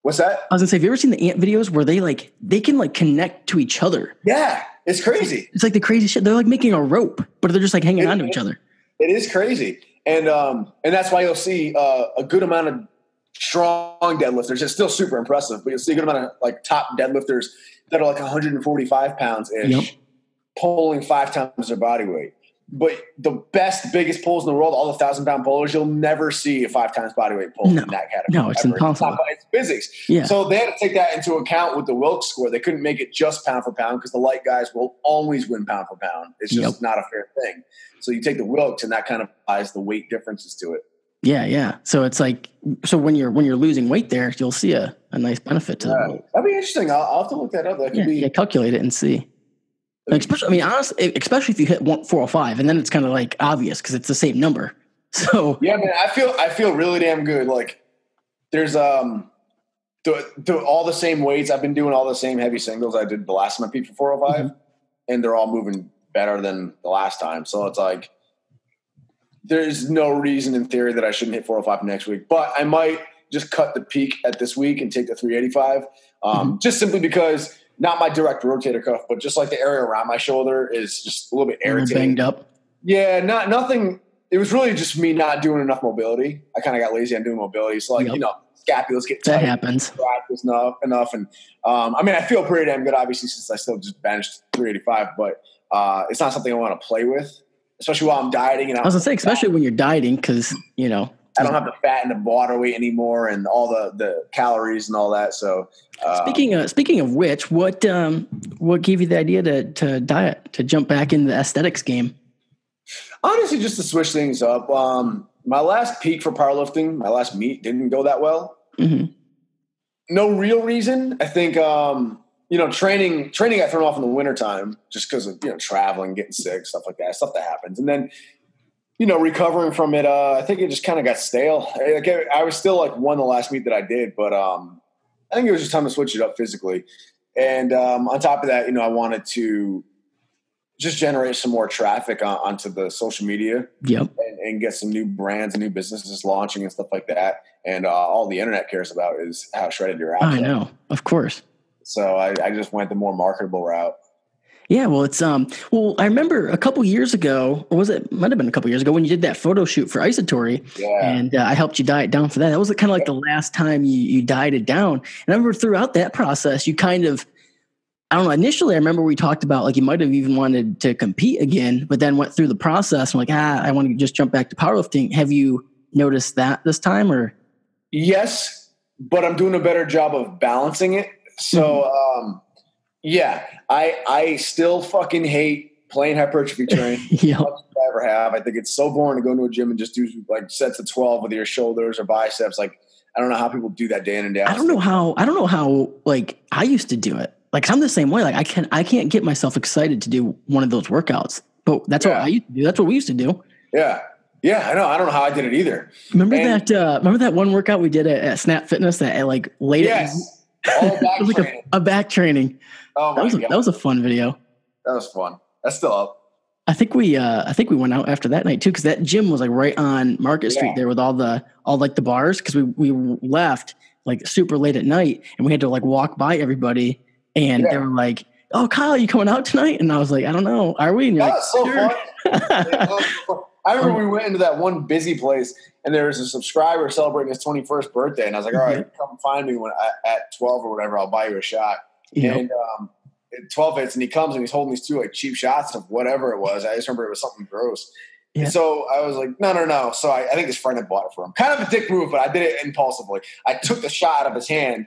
What's that? I was gonna say, have you ever seen the ant videos where they can like connect to each other? Yeah. It's crazy. It's like the crazy shit. They're like making a rope, but they're just like hanging on to each other. It is crazy. And that's why you'll see a good amount of strong deadlifters. It's still super impressive, but you'll see a good amount of like top deadlifters that are like 145 pounds-ish, pulling 5 times their body weight. But the biggest pulls in the world, all the 1,000-pound pullers, you'll never see a 5 times body weight pull in that category. No, it's impossible. It's physics. Yeah. So they had to take that into account with the Wilks score. They couldn't make it just pound for pound because the light guys will always win pound for pound. It's just not a fair thing. So you take the Wilks and that kind of applies the weight differences to it. Yeah. So it's like, when you're losing weight there, you'll see a nice benefit to that. That'd be interesting. I'll have to look that up. That could be calculate it and see. Especially, honestly, especially if you hit 405, and then it's kind of like obvious because it's the same number. So yeah, man, I feel really damn good. Like there's all the same weights. I've been doing all the same heavy singles I did the last time I peaked for 405, and they're all moving better than the last time. So it's like there's no reason in theory that I shouldn't hit 405 next week, but I might just cut the peak at this week and take the 385, just simply because. Not my direct rotator cuff, but just like the area around my shoulder is just a little bit irritating. Banged up. Yeah, nothing. It was really just me not doing enough mobility. I kind of got lazy on doing mobility. So scapulas get tight. That happens. Practice enough. And I mean, I feel pretty damn good, obviously, since I still just benched 385, but it's not something I want to play with, especially while I'm dieting. And I was going to say, especially when you're dieting, because, you know. I don't have the fat and the water weight anymore and all the calories and all that. So speaking of which, what gave you the idea to diet, to jump back into the aesthetics game? Honestly, just to switch things up. My last peak for powerlifting, my last meet didn't go that well. Mm-hmm. No real reason. I think, training got thrown off in the wintertime just because of, traveling, getting sick, stuff like that, stuff that happens. And then, recovering from it, I think it just kind of got stale. I was still won the last meet that I did, but I think it was just time to switch it up physically. And on top of that, I wanted to just generate some more traffic onto the social media. Yep. And get some new brands and new businesses launching and stuff like that. And all the internet cares about is how shredded your abs are. I know, of course. So I just went the more marketable route. Yeah, well, it's I remember a couple years ago, or might have been a couple years ago when you did that photo shoot for Isotory, and I helped you diet down for that. That was kind of like the last time you dieted down. And I remember throughout that process, you kind of, I don't know, initially I remember we talked about you might have even wanted to compete again, but then went through the process and I want to just jump back to powerlifting. Have you noticed that this time or? Yes, but I'm doing a better job of balancing it. So, yeah, I still fucking hate playing hypertrophy training. Yep. I ever have. I think it's so boring to go into a gym and just do sets of 12 with your shoulders or biceps. I don't know how people do that day in and day out. I don't know how I used to do it. I'm the same way. I can't get myself excited to do one of those workouts, but that's what I used to do. That's what we used to do. Yeah. Yeah, I know. I don't know how I did it either. Remember that one workout we did at Snap Fitness that late. Yes. All back it was training. a back training. Oh my God. That was a fun video. That was fun. That's still up. I think we went out after that night too, because that gym was right on Market Street there with all the bars. Because we left super late at night and we had to walk by everybody and they were like, "Oh, Kyle, you coming out tonight?" And I was like, "I don't know, are we?" And you're That's so "Sure." fun. I remember we went into that one busy place and there was a subscriber celebrating his 21st birthday. And I was like, all right, come find me at 12 or whatever. I'll buy you a shot. Yep. And 12 hits and he comes and he's holding these two cheap shots of whatever it was. I just remember it was something gross. Yeah. And so I was like, no. So I think his friend had bought it for him. Kind of a dick move, but I did it impulsively. I took the shot out of his hand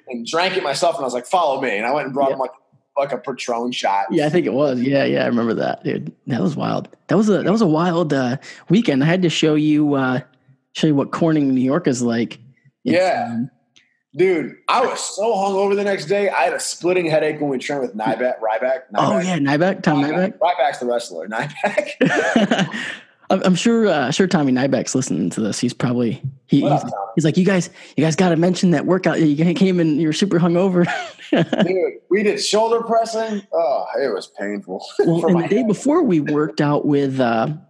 and drank it myself. And I was like, follow me. And I went and brought him like a Patron shot. Yeah, I think it was. Yeah, I remember that, dude. That was wild. That was a wild weekend. I had to show you what Corning, New York is like. Dude, I was so hungover the next day. I had a splitting headache when we trained with Ryback. Oh yeah, Nyback, Tom Nyback. Ryback's the wrestler. Nyback. I'm sure Tommy Nyback's listening to this. He's probably he's like, you guys got to mention that workout. You came in, you were super hungover. Dude, we did shoulder pressing. Oh, it was painful. Well, and the day before we worked out with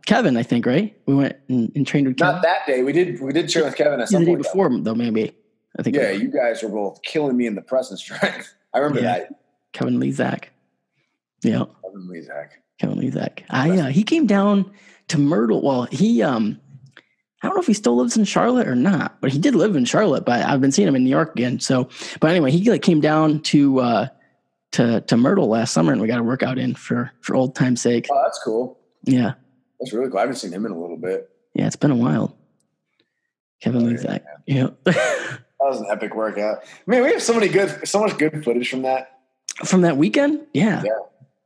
Kevin, I think, right? We went and trained with Kevin. Not that day. We did train with Kevin at some point. The day before, though, maybe. I think. Yeah, you guys were both killing me in the press and strength. I remember that. Kevin Lee Zach. Yeah. Kevin Lee Zach. He came down to Myrtle. Well, he I don't know if he still lives in Charlotte or not, but he did live in Charlotte. But I've been seeing him in New York again. So, but anyway, he came down to Myrtle last summer, and we got a workout in for old time's sake. Oh, that's cool. Yeah, that's really cool. I haven't seen him in a little bit. Yeah, it's been a while. Kevin Lee Zach. Yeah. That was an epic workout. Man, we have so much good footage from that. From that weekend? Yeah.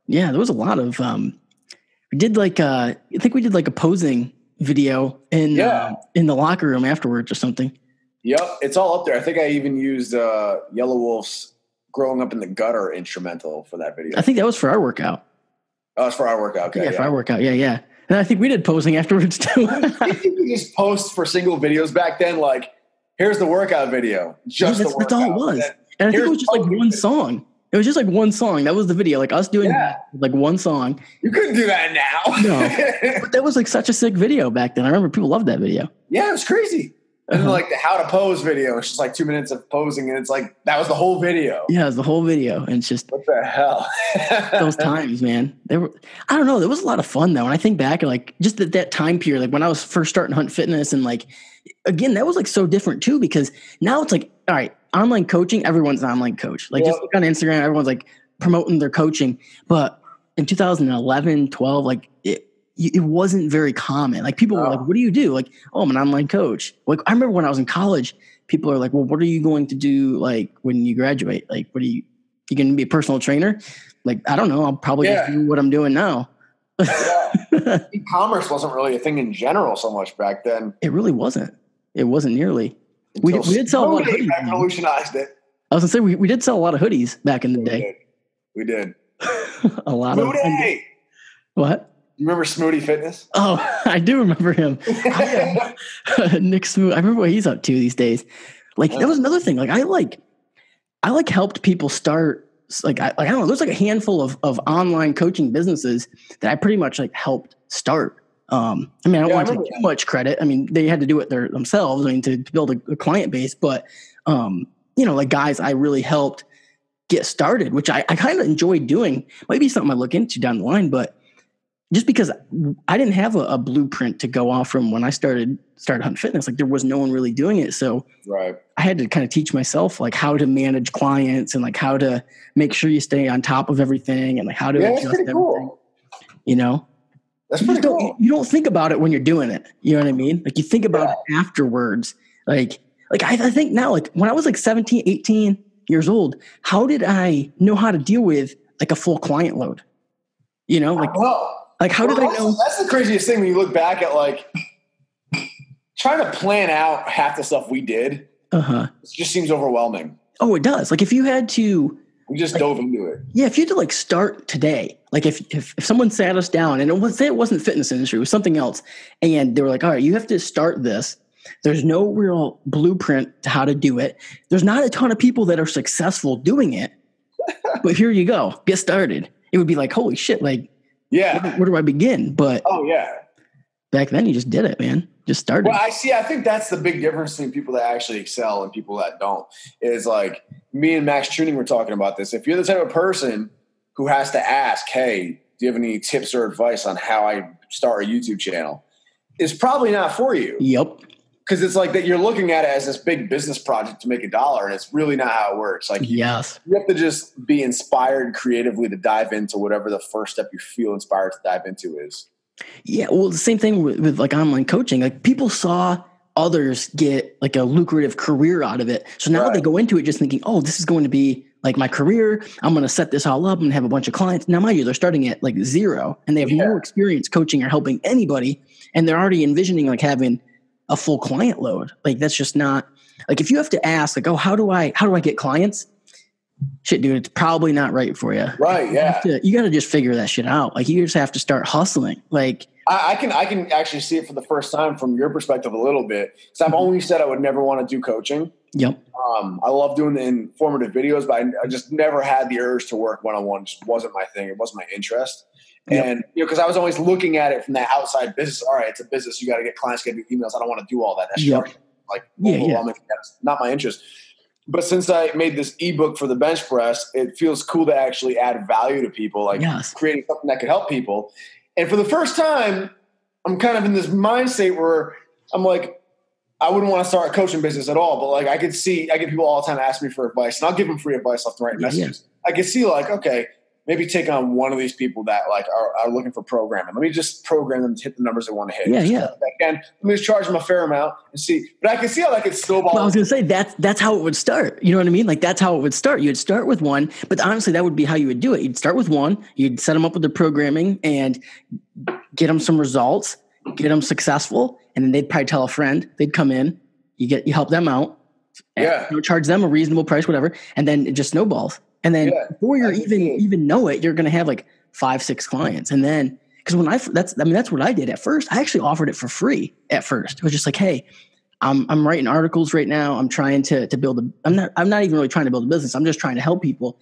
Yeah, there was a lot of we did I think we did a posing video in the locker room afterwards or something. Yep, it's all up there. I think I even used Yellow Wolf's Growing Up in the Gutter instrumental for that video. I think that was for our workout. Oh, it's for our workout. Okay, yeah, for our workout. Yeah. And I think we did posing afterwards too. I think we just post for single videos back then, here's the workout video. Just the workout. That's all it was. And I think it was just one song. It was just one song. That was the video. Us doing one song. You couldn't do that now. No. But that was such a sick video back then. I remember people loved that video. Yeah, it was crazy. And then the how to pose video. It's just 2 minutes of posing and it's that was the whole video. Yeah, it was the whole video. And it's just what the hell? Those times, man. They were I don't know, there was a lot of fun though. When I think back just that time period, when I was first starting Hunt Fitness and again, that was like so different too, because now it's like, all right, online coaching, everyone's an online coach. Like just look on Instagram, everyone's like promoting their coaching. But in 2011, 12, like it wasn't very common. Like people were like, what do you do? Like, oh, I'm an online coach. Like I remember when I was in college, people are like, well, what are you going to do like when you graduate? Like, what are you going to be a personal trainer? Like, I don't know. I'll probably just do what I'm doing now. E-commerce wasn't really a thing in general so much back then. It really wasn't. It wasn't nearly. We did sell a lot of hoodies. Revolutionized it. I was going to say, we did sell a lot of hoodies back in the day. We did. A lot of Smoothie. What? You remember Smoothie Fitness? Oh, I do remember him. Nick Smoot. I remember what he's up to these days. Like that was another thing. Like I helped people start. Like I don't know. There's like a handful of online coaching businesses that I pretty much like helped start. I mean, I don't want to take too much credit. I mean, they had to do it themselves. I mean, to build a client base, but like guys, I really helped get started, which I kind of enjoyed doing. Might be something I look into down the line, but just because I didn't have a blueprint to go off from when I started Hunt Fitness, like there was no one really doing it. So I had to kind of teach myself like how to manage clients and like how to make sure you stay on top of everything and like how to adjust everything. Cool. That's pretty cool. You don't think about it when you're doing it. You know what I mean? Like you think about it afterwards. Like I think now, like when I was like 17, 18 years old, how did I know how to deal with like a full client load? Like how did I know? That's the craziest thing when you look back at like trying to plan out half the stuff we did. It just seems overwhelming. Oh, it does. Like if you had to, we just dove into it. Yeah, if you had to like start today, like if someone sat us down and it wasn't fitness industry, it was something else, and they were like, all right, you have to start this. There's no real blueprint to how to do it. There's not a ton of people that are successful doing it, but here you go, get started. It would be like, holy shit, like, where do I begin? But back then you just did it, man. Just started. Well, I think that's the big difference between people that actually excel and people that don't. Is like me and Max Tuning were talking about this. If you're the type of person who has to ask, hey, do you have any tips or advice on how I start a YouTube channel? It's probably not for you. Yep. Because it's like that you're looking at it as this big business project to make $1, and it's really not how it works. Like you have to just be inspired creatively to dive into whatever the first step you feel inspired to dive into is. Yeah, well, the same thing with like online coaching. Like people saw others get like a lucrative career out of it. So now they go into it just thinking, oh, this is going to be like my career. I'm going to set this all up and have a bunch of clients. Now, mind you, they're starting at like zero and they have no experience coaching or helping anybody. And they're already envisioning like having a full client load. Like that's just not like, if you have to ask like, oh, how do I get clients? Shit, dude, it's probably not right for you. Right. You got to just figure that shit out. Like you just have to start hustling. Like I can actually see it for the first time from your perspective a little bit. Because I've only said I would never want to do coaching. Yep. I love doing the informative videos, but I just never had the urge to work one-on-one. Just wasn't my thing. It wasn't my interest. Yep. And because I was always looking at it from that outside business. All right, it's a business. You got to get clients, get emails. I don't want to do all that. That's overwhelming. That's not my interest. But since I made this ebook for the bench press, it feels cool to actually add value to people, like creating something that could help people. And for the first time, I'm kind of in this mind state where I'm like, I wouldn't want to start a coaching business at all. But like I get people all the time ask me for advice, and I'll give them free advice left and right messages. I can see like, okay, maybe take on one of these people that like are looking for programming. Let me just program them to hit the numbers they want to hit. Let me just charge them a fair amount and see. But I can see how that could snowball. Well, I was going to say that's how it would start. You know what I mean? Like that's how it would start. You'd start with one, but honestly, that would be how you would do it. You'd start with one. You'd set them up with the programming and get them some results, get them successful, and then they'd probably tell a friend. They'd come in. You help them out. Charge them a reasonable price, whatever, and then it just snowballs. And then before you even know it, you're going to have like 5-6 clients. And then, because that's what I did at first. I actually offered it for free at first. It was just like, hey, I'm writing articles right now. I'm trying to build I'm not even really trying to build a business. I'm just trying to help people.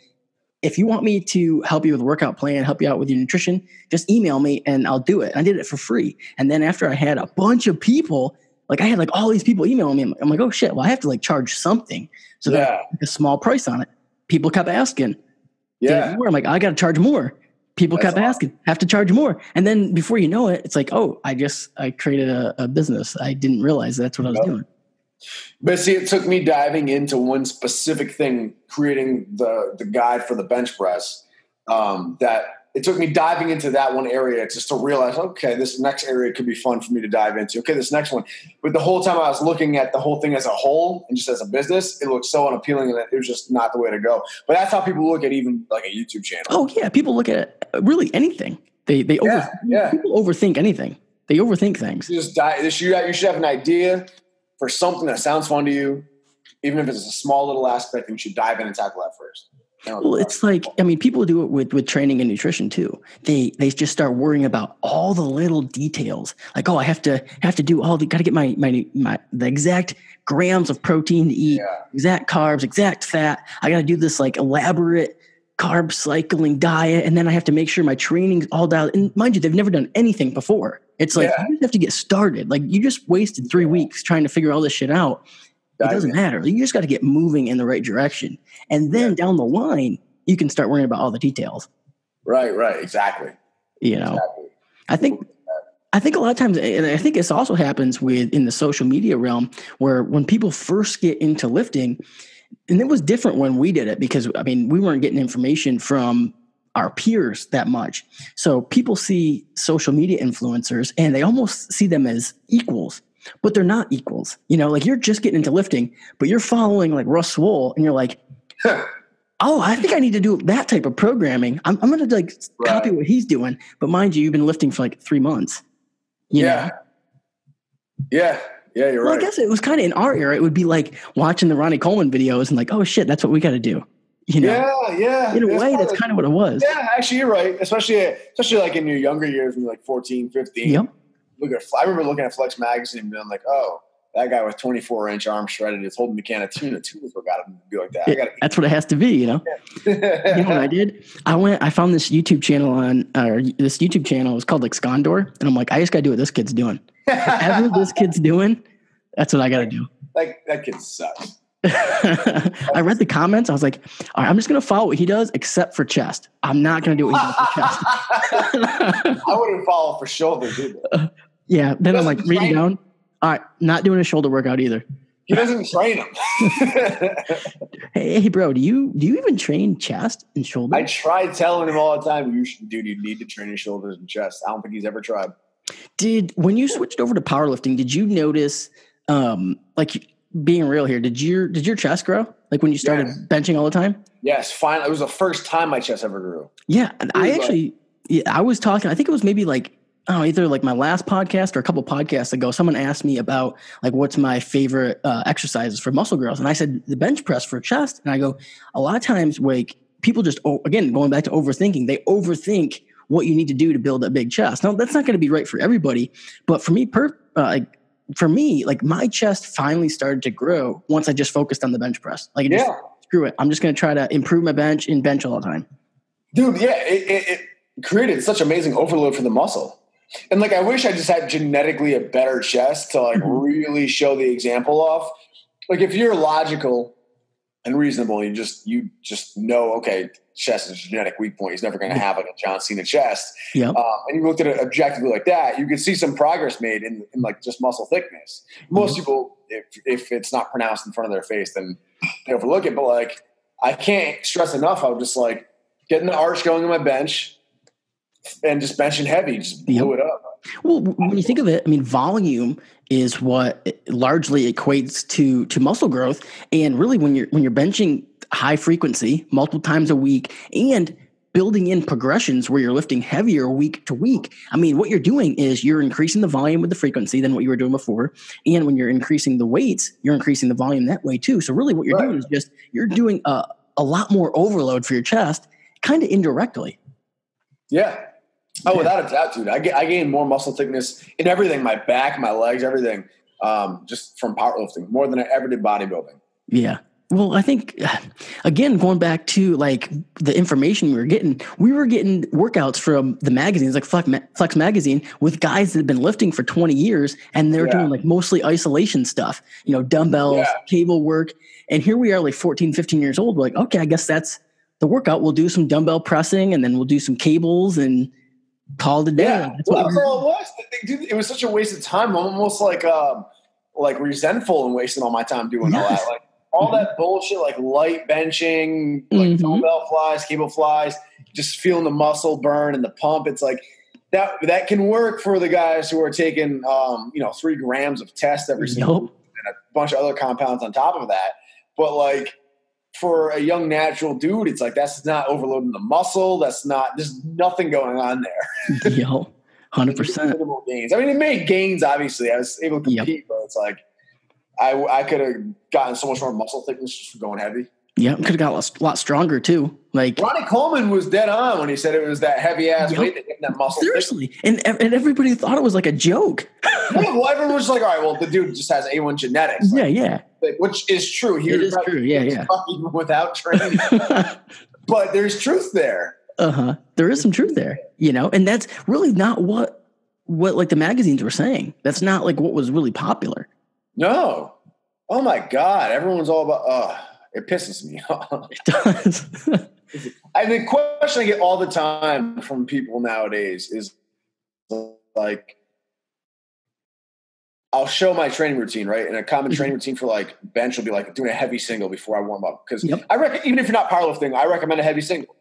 If you want me to help you with a workout plan, help you out with your nutrition, just email me and I'll do it. And I did it for free. And then after I had a bunch of people, like I had like all these people emailing me. I'm like, oh shit, well I have to like charge something. So that a small price on it. People kept asking. I'm like, I got to charge more. people kept asking, have to charge more. And then before you know it, it's like, oh, I created a business. I didn't realize that's what I was doing. But see, it took me diving into one specific thing, creating the guide for the bench press, that it took me diving into that one area just to realize, okay, this next area could be fun for me to dive into. Okay, this next one. But the whole time I was looking at the whole thing as a whole and just as a business, it looked so unappealing and it was just not the way to go. But that's how people look at even like a YouTube channel. Oh, yeah. People look at really anything. People overthink anything. They overthink things. You should have an idea for something that sounds fun to you, even if it's a small little aspect, and you should dive in and tackle that first. Well, it's like, I mean, people do it with training and nutrition too. They just start worrying about all the little details. Like, oh, I have to do got to get the exact grams of protein to eat, exact carbs, exact fat. I got to do this like elaborate carb cycling diet. And then I have to make sure my training's all dialed. And mind you, they've never done anything before. It's like, you just have to get started. Like you just wasted 3 weeks trying to figure all this shit out. It doesn't matter. You just got to get moving in the right direction. And then down the line, you can start worrying about all the details. Right. Exactly. I think a lot of times, and I think this also happens in the social media realm, where when people first get into lifting, and it was different when we did it because, I mean, we weren't getting information from our peers that much. So people see social media influencers and they almost see them as equals. But they're not equals, like you're just getting into lifting, but you're following like Russ Swoll and you're like, oh, I think I need to do that type of programming. I'm going to like copy what he's doing. But mind you, you've been lifting for like 3 months. You know? Yeah. You're right. I guess it was kind of in our era. It would be like watching the Ronnie Coleman videos and like, oh shit, that's what we got to do. Yeah. In a way, that's kind of what it was. Yeah, actually, you're right. Especially like in your younger years when you're like 14, 15. Yep. I remember looking at Flex magazine and being like, oh, that guy with 24-inch arms shreded is holding the can of tuna. Tuna's what got him to be like that. That's what it has to be, You know what I did? I found this YouTube channel this YouTube channel is called like Skondor. And I'm like, I just got to do what this kid's doing. Whatever this kid's doing, that's what I got to do. Like, that kid sucks. I read the comments. I was like, all right, I'm just going to follow what he does except for chest. I'm not going to do what he does for chest. I wouldn't follow for shoulders either. Yeah. Then I'm like reading down. All right. Not doing a shoulder workout either. He doesn't train them. Hey, bro, do you even train chest and shoulder? I tried telling him all the time, you need to train your shoulders and chest. I don't think he's ever tried. When you switched over to powerlifting, did you notice, like being real here, did your chest grow? Like when you started benching all the time? Yes. Finally. It was the first time my chest ever grew. Yeah. And I was talking, I think it was maybe like, either like my last podcast or a couple podcasts ago, someone asked me about like, what's my favorite exercises for muscle growth? And I said, the bench press for chest. And I go, a lot of times, like people just, again, going back to overthinking, they overthink what you need to do to build a big chest. Now that's not going to be right for everybody, but for me, like my chest finally started to grow once I just focused on the bench press. Like, screw it. I'm just going to try to improve my bench and bench all the time. Dude, yeah, it created such amazing overload for the muscle. And like, I wish I just had genetically a better chest to like really show the example of. Like, if you're logical and reasonable, you just know, okay, chest is a genetic weak point. He's never going to have like a John Cena chest. Yep. And you looked at it objectively like that, you could see some progress made in like just muscle thickness. Most people, if it's not pronounced in front of their face, then they overlook it. But like, I can't stress enough how just like getting the arch going on my bench and just benching heavy, just blew it up. Well, when you think of it, I mean, volume is what largely equates to muscle growth. And really, when you're benching high frequency multiple times a week and building in progressions where you're lifting heavier week to week, I mean, what you're doing is you're increasing the volume with the frequency than what you were doing before. And when you're increasing the weights, you're increasing the volume that way too. So really what you're doing is just, you're doing a lot more overload for your chest, kind of indirectly. Yeah. Oh, without a doubt, dude. I gained more muscle thickness in everything, my back, my legs, everything, just from powerlifting, more than I ever did bodybuilding. Yeah. Well, I think, again, going back to like the information we were getting workouts from the magazines, like Flex Magazine, with guys that have been lifting for 20 years, and they're doing like mostly isolation stuff, dumbbells, cable work. And here we are like 14, 15 years old. We're like, okay, I guess that's the workout. We'll do some dumbbell pressing, and then we'll do some cables and call it a day. Yeah, that's all it was. Dude, it was such a waste of time. I'm almost like resentful and wasting all my time doing all that. Like all that bullshit, like light benching, like dumbbell flies, cable flies, just feeling the muscle burn and the pump. It's like that can work for the guys who are taking 3 grams of test every single week and a bunch of other compounds on top of that. But like for a young natural dude, it's like that's not overloading the muscle. There's nothing going on there. 100%. Gains. I mean, it made gains, obviously. I was able to compete, but it's like I could have gotten so much more muscle thickness just from going heavy. Yeah, could have got a lot stronger too. Like Ronnie Coleman was dead on when he said it was that heavy ass weight that gave that muscle. Seriously, and everybody thought it was like a joke. Well, everyone was like, "All right, well, the dude just has A1 genetics." Like, which is true. It is true. Yeah. Even without training, but there's truth there. There is some truth there, and that's really not what like the magazines were saying. That's not like what was really popular. No. Oh my God, everyone's all about. It pisses me off. It does. I mean, the question I get all the time from people nowadays is like, I'll show my training routine, right? And a common training routine for like bench will be like doing a heavy single before I warm up. Because even if you're not powerlifting, I recommend a heavy single.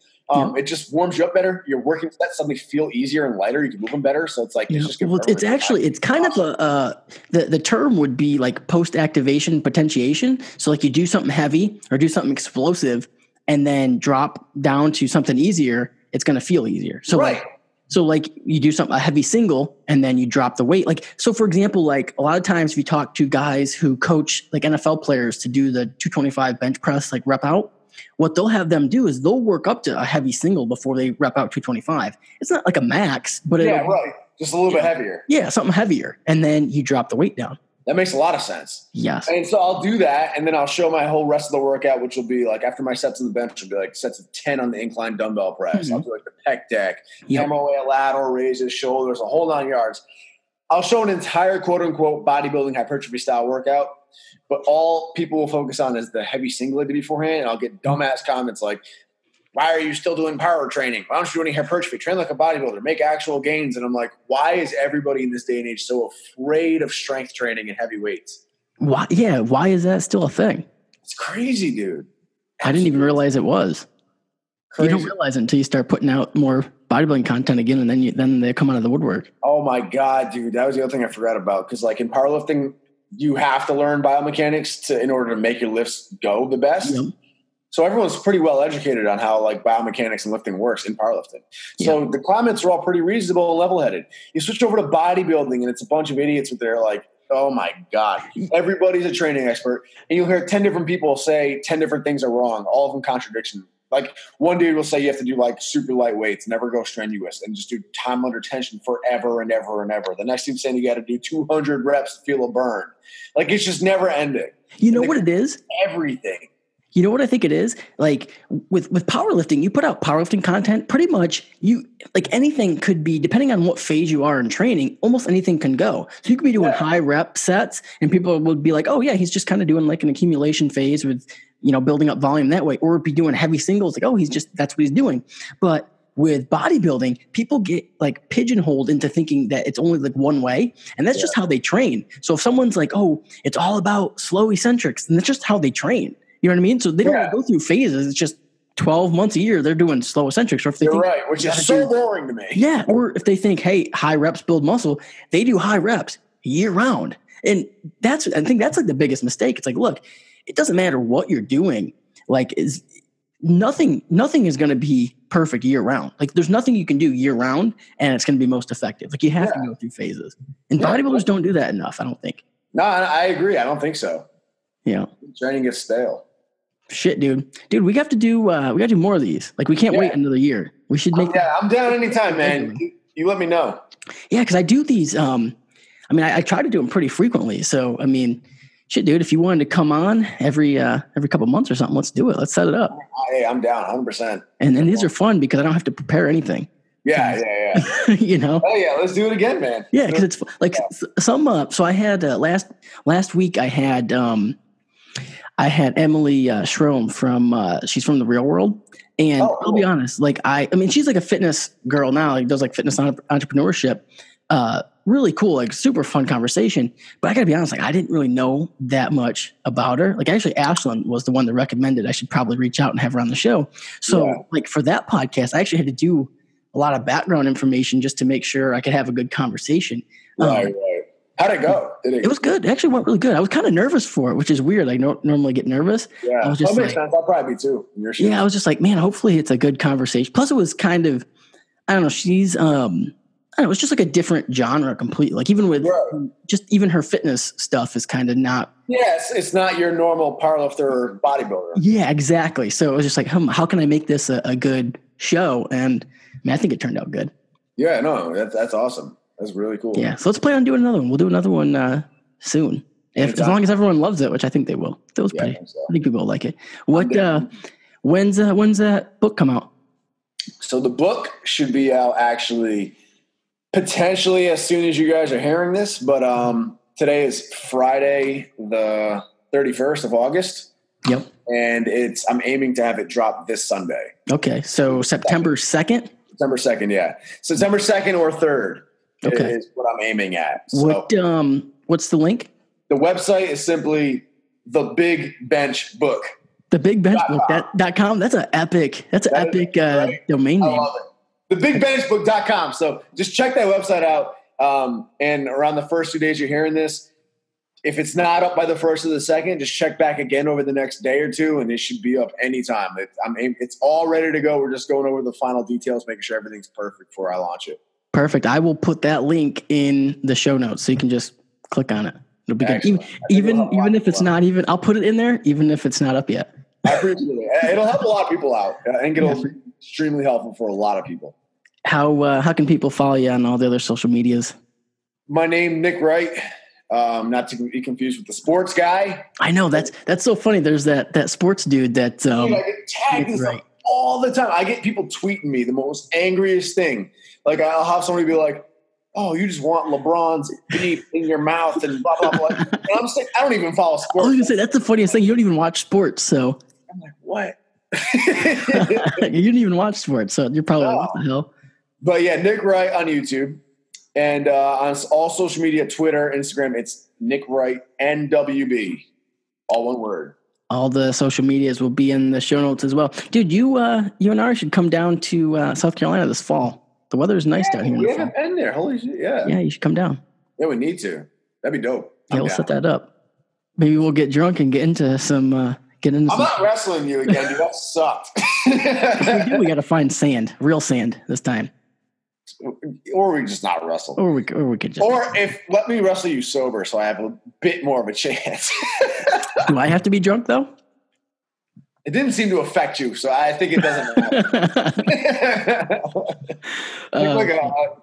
It just warms you up better. You're working sets suddenly feel easier and lighter. You can move them better. So it's like, it's just it's kind of the term would be like post-activation potentiation. So like you do something heavy or do something explosive and then drop down to something easier. It's going to feel easier. So like you do a heavy single and then you drop the weight. Like, so for example, like a lot of times if you talk to guys who coach like NFL players to do the 225 bench press, like rep out, what they'll have them do is they'll work up to a heavy single before they rep out 225. It's not like a max, but just a little bit heavier. Yeah, something heavier. And then you drop the weight down. That makes a lot of sense. Yes. And so I'll do that, and then I'll show my whole rest of the workout, which will be like after my sets on the bench, will be like sets of 10 on the incline dumbbell press. I'll do like the pec deck, hammer away at lateral raises, shoulders, a whole 9 yards. I'll show an entire quote-unquote bodybuilding hypertrophy style workout, but all people will focus on is the heavy single I did beforehand, and I'll get dumbass comments like, why are you still doing power training? Why don't you do any hypertrophy? Train like a bodybuilder. Make actual gains. And I'm like, why is everybody in this day and age so afraid of strength training and heavy weights? Why? Yeah, why is that still a thing? It's crazy, dude. I didn't even realize it was. Crazy. You don't realize it until you start putting out more bodybuilding content again, and then they come out of the woodwork. Oh my God, dude. That was the other thing I forgot about. Because like in powerlifting, you have to learn biomechanics in order to make your lifts go the best. Yep. So everyone's pretty well educated on how like biomechanics and lifting works in powerlifting. So the comments are all pretty reasonable and level-headed. You switch over to bodybuilding and it's a bunch of idiots with their like, oh my God, everybody's a training expert. And you'll hear 10 different people say 10 different things are wrong, all of them contradiction. Like one dude will say you have to do like super light weights, never go strenuous, and just do time under tension forever and ever and ever. The next dude's saying you got to do 200 reps to feel a burn. Like it's just never ending. You know what it is? Everything. You know what I think it is? Like with powerlifting, you put out powerlifting content, pretty much anything could be, depending on what phase you are in training, almost anything can go. So you could be doing high rep sets and people would be like, oh yeah, he's just kind of doing like an accumulation phase with, building up volume that way, or be doing heavy singles. Like, oh, that's what he's doing. But with bodybuilding, people get like pigeonholed into thinking that it's only like one way. And that's just how they train. So if someone's like, oh, it's all about slow eccentrics, then that's just how they train. You know what I mean? So they don't go through phases. It's just 12 months a year they're doing slow eccentrics. Or if they You're right, which is so boring to me. Yeah, or if they think, hey, high reps build muscle, they do high reps year round. And I think that's like the biggest mistake. It's like, look, it doesn't matter what you're doing. Like nothing is going to be perfect year round. Like there's nothing you can do year round and it's going to be most effective. Like you have to go through phases. And bodybuilders don't do that enough, I don't think. No, I agree. I don't think so. Yeah. Training gets stale. Shit, dude, we have to do more of these. Like we can't wait another year. We should make. I'm down anytime, man. You let me know. Yeah, because I do these. I try to do them pretty frequently. So I mean, shit, dude, if you wanted to come on every couple months or something, let's do it. Let's set it up. Hey, I'm down 100%. And these are fun because I don't have to prepare anything. Yeah. Oh yeah, let's do it again, man. Yeah, because it's like some. So I had last week. I I had Emily Schroem from, she's from The Real World. And I'll be honest, like I mean, she's like a fitness girl now, like does like fitness entrepreneurship. Really cool, like super fun conversation. But I gotta be honest, like I didn't really know that much about her. Like actually Ashlyn was the one that recommended I should probably reach out and have her on the show. So like for that podcast, I actually had to do a lot of background information just to make sure I could have a good conversation. Right. How'd it go? It was good. It actually went really good. I was kind of nervous for it, which is weird. I don't normally get nervous. Yeah, I was just makes sense. I'll probably be too. Yeah, I was just like, man, hopefully it's a good conversation. Plus, it was kind of, I don't know. She's, I don't know. It's just like a different genre completely. Like even with just even her fitness stuff is kind of not. Yes, it's not your normal powerlifter or bodybuilder. Yeah, exactly. So it was just like, how can I make this a good show? And I mean, I think it turned out good. Yeah, no, that's awesome. That's really cool. Yeah, so let's plan on doing another one. We'll do another one soon, as long as everyone loves it, which I think they will. That was pretty. I think people will like it. What? When's that book come out? So the book should be out actually potentially as soon as you guys are hearing this, but today is Friday the 31st of August. Yep. And I'm aiming to have it drop this Sunday. Okay, so September 2nd. September 2nd, yeah. September 2nd or 3rd. Okay. Is what I'm aiming at. So, what's the link? The website is simply The Big Bench Book. The Big Bench Book. .com. That's an epic. Domain name. I love it. TheBigBenchBook.com. So just check that website out. And around the first 2 days you're hearing this, if it's not up by the 1st or the 2nd, just check back again over the next day or two, and it should be up anytime. It's all ready to go. We're just going over the final details, making sure everything's perfect before I launch it. Perfect. I will put that link in the show notes so you can just click on it. It'll be good. Even if it's not even, I'll put it in there, even if it's not up yet. I appreciate it. It'll help a lot of people out. I think it'll be extremely helpful for a lot of people. How can people follow you on all the other social medias? My name, Nick Wright. Not to be confused with the sports guy. I know that's so funny. There's that sports dude that I get tagged all the time. I get people tweeting me the most angriest thing. Like I'll have somebody be like, "Oh, you just want LeBron's beef in your mouth and blah blah blah." And I'm saying, I don't even follow sports. I was gonna say that's the funniest thing. You don't even watch sports, so I'm like, what? You didn't even watch sports, so you're probably like, what the hell? But yeah, Nick Wright on YouTube. And on all social media, Twitter, Instagram, it's Nick Wright NWB, all one word. All the social medias will be in the show notes as well. Dude, you and I should come down to South Carolina this fall. The weather is nice down here. We haven't been there. Holy shit, yeah. Yeah, you should come down. Yeah, we need to. That'd be dope. We'll set that up. Maybe we'll get drunk and get into some. I'm not wrestling you again, dude. That sucked. We got to find sand, real sand this time. Or we just not wrestle. Or we could just. Or let me wrestle you sober, so I have a bit more of a chance. Do I have to be drunk though? It didn't seem to affect you, so I think it doesn't matter.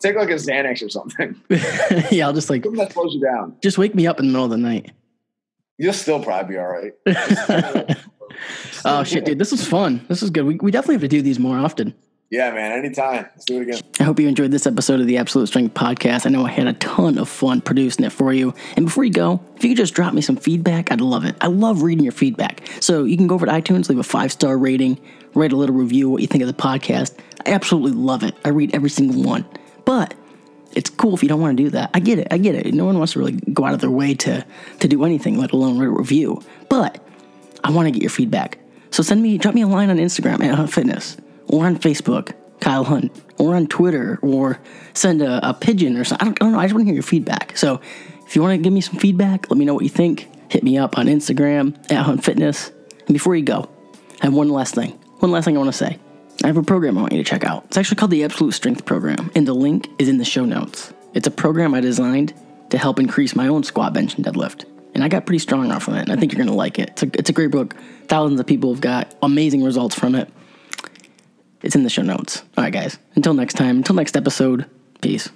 Take like a Xanax or something. Yeah, I'll just something that slows you down. Just wake me up in the middle of the night. You'll still probably be all right. Oh shit, dude, this was fun. This is good. We definitely have to do these more often. Yeah, man. Anytime. Let's do it again. I hope you enjoyed this episode of the Absolute Strength Podcast. I know I had a ton of fun producing it for you. And before you go, if you could just drop me some feedback, I'd love it. I love reading your feedback. So you can go over to iTunes, leave a 5-star rating, write a little review, what you think of the podcast. I absolutely love it. I read every single one. But it's cool if you don't want to do that. I get it. No one wants to really go out of their way to do anything, let alone write a review. But I want to get your feedback. So drop me a line on Instagram at Hunt Fitness, or on Facebook, Kyle Hunt, or on Twitter, or send a pigeon or something. I don't know. I just want to hear your feedback. So if you want to give me some feedback, let me know what you think. Hit me up on Instagram at Hunt Fitness. And before you go, I have one last thing I want to say. I have a program I want you to check out. It's actually called the Absolute Strength Program, and the link is in the show notes. It's a program I designed to help increase my own squat, bench, and deadlift. And I got pretty strong off of it, and I think you're going to like it. It's a great book. Thousands of people have got amazing results from it. It's in the show notes. All right, guys. Until next time, until next episode, peace.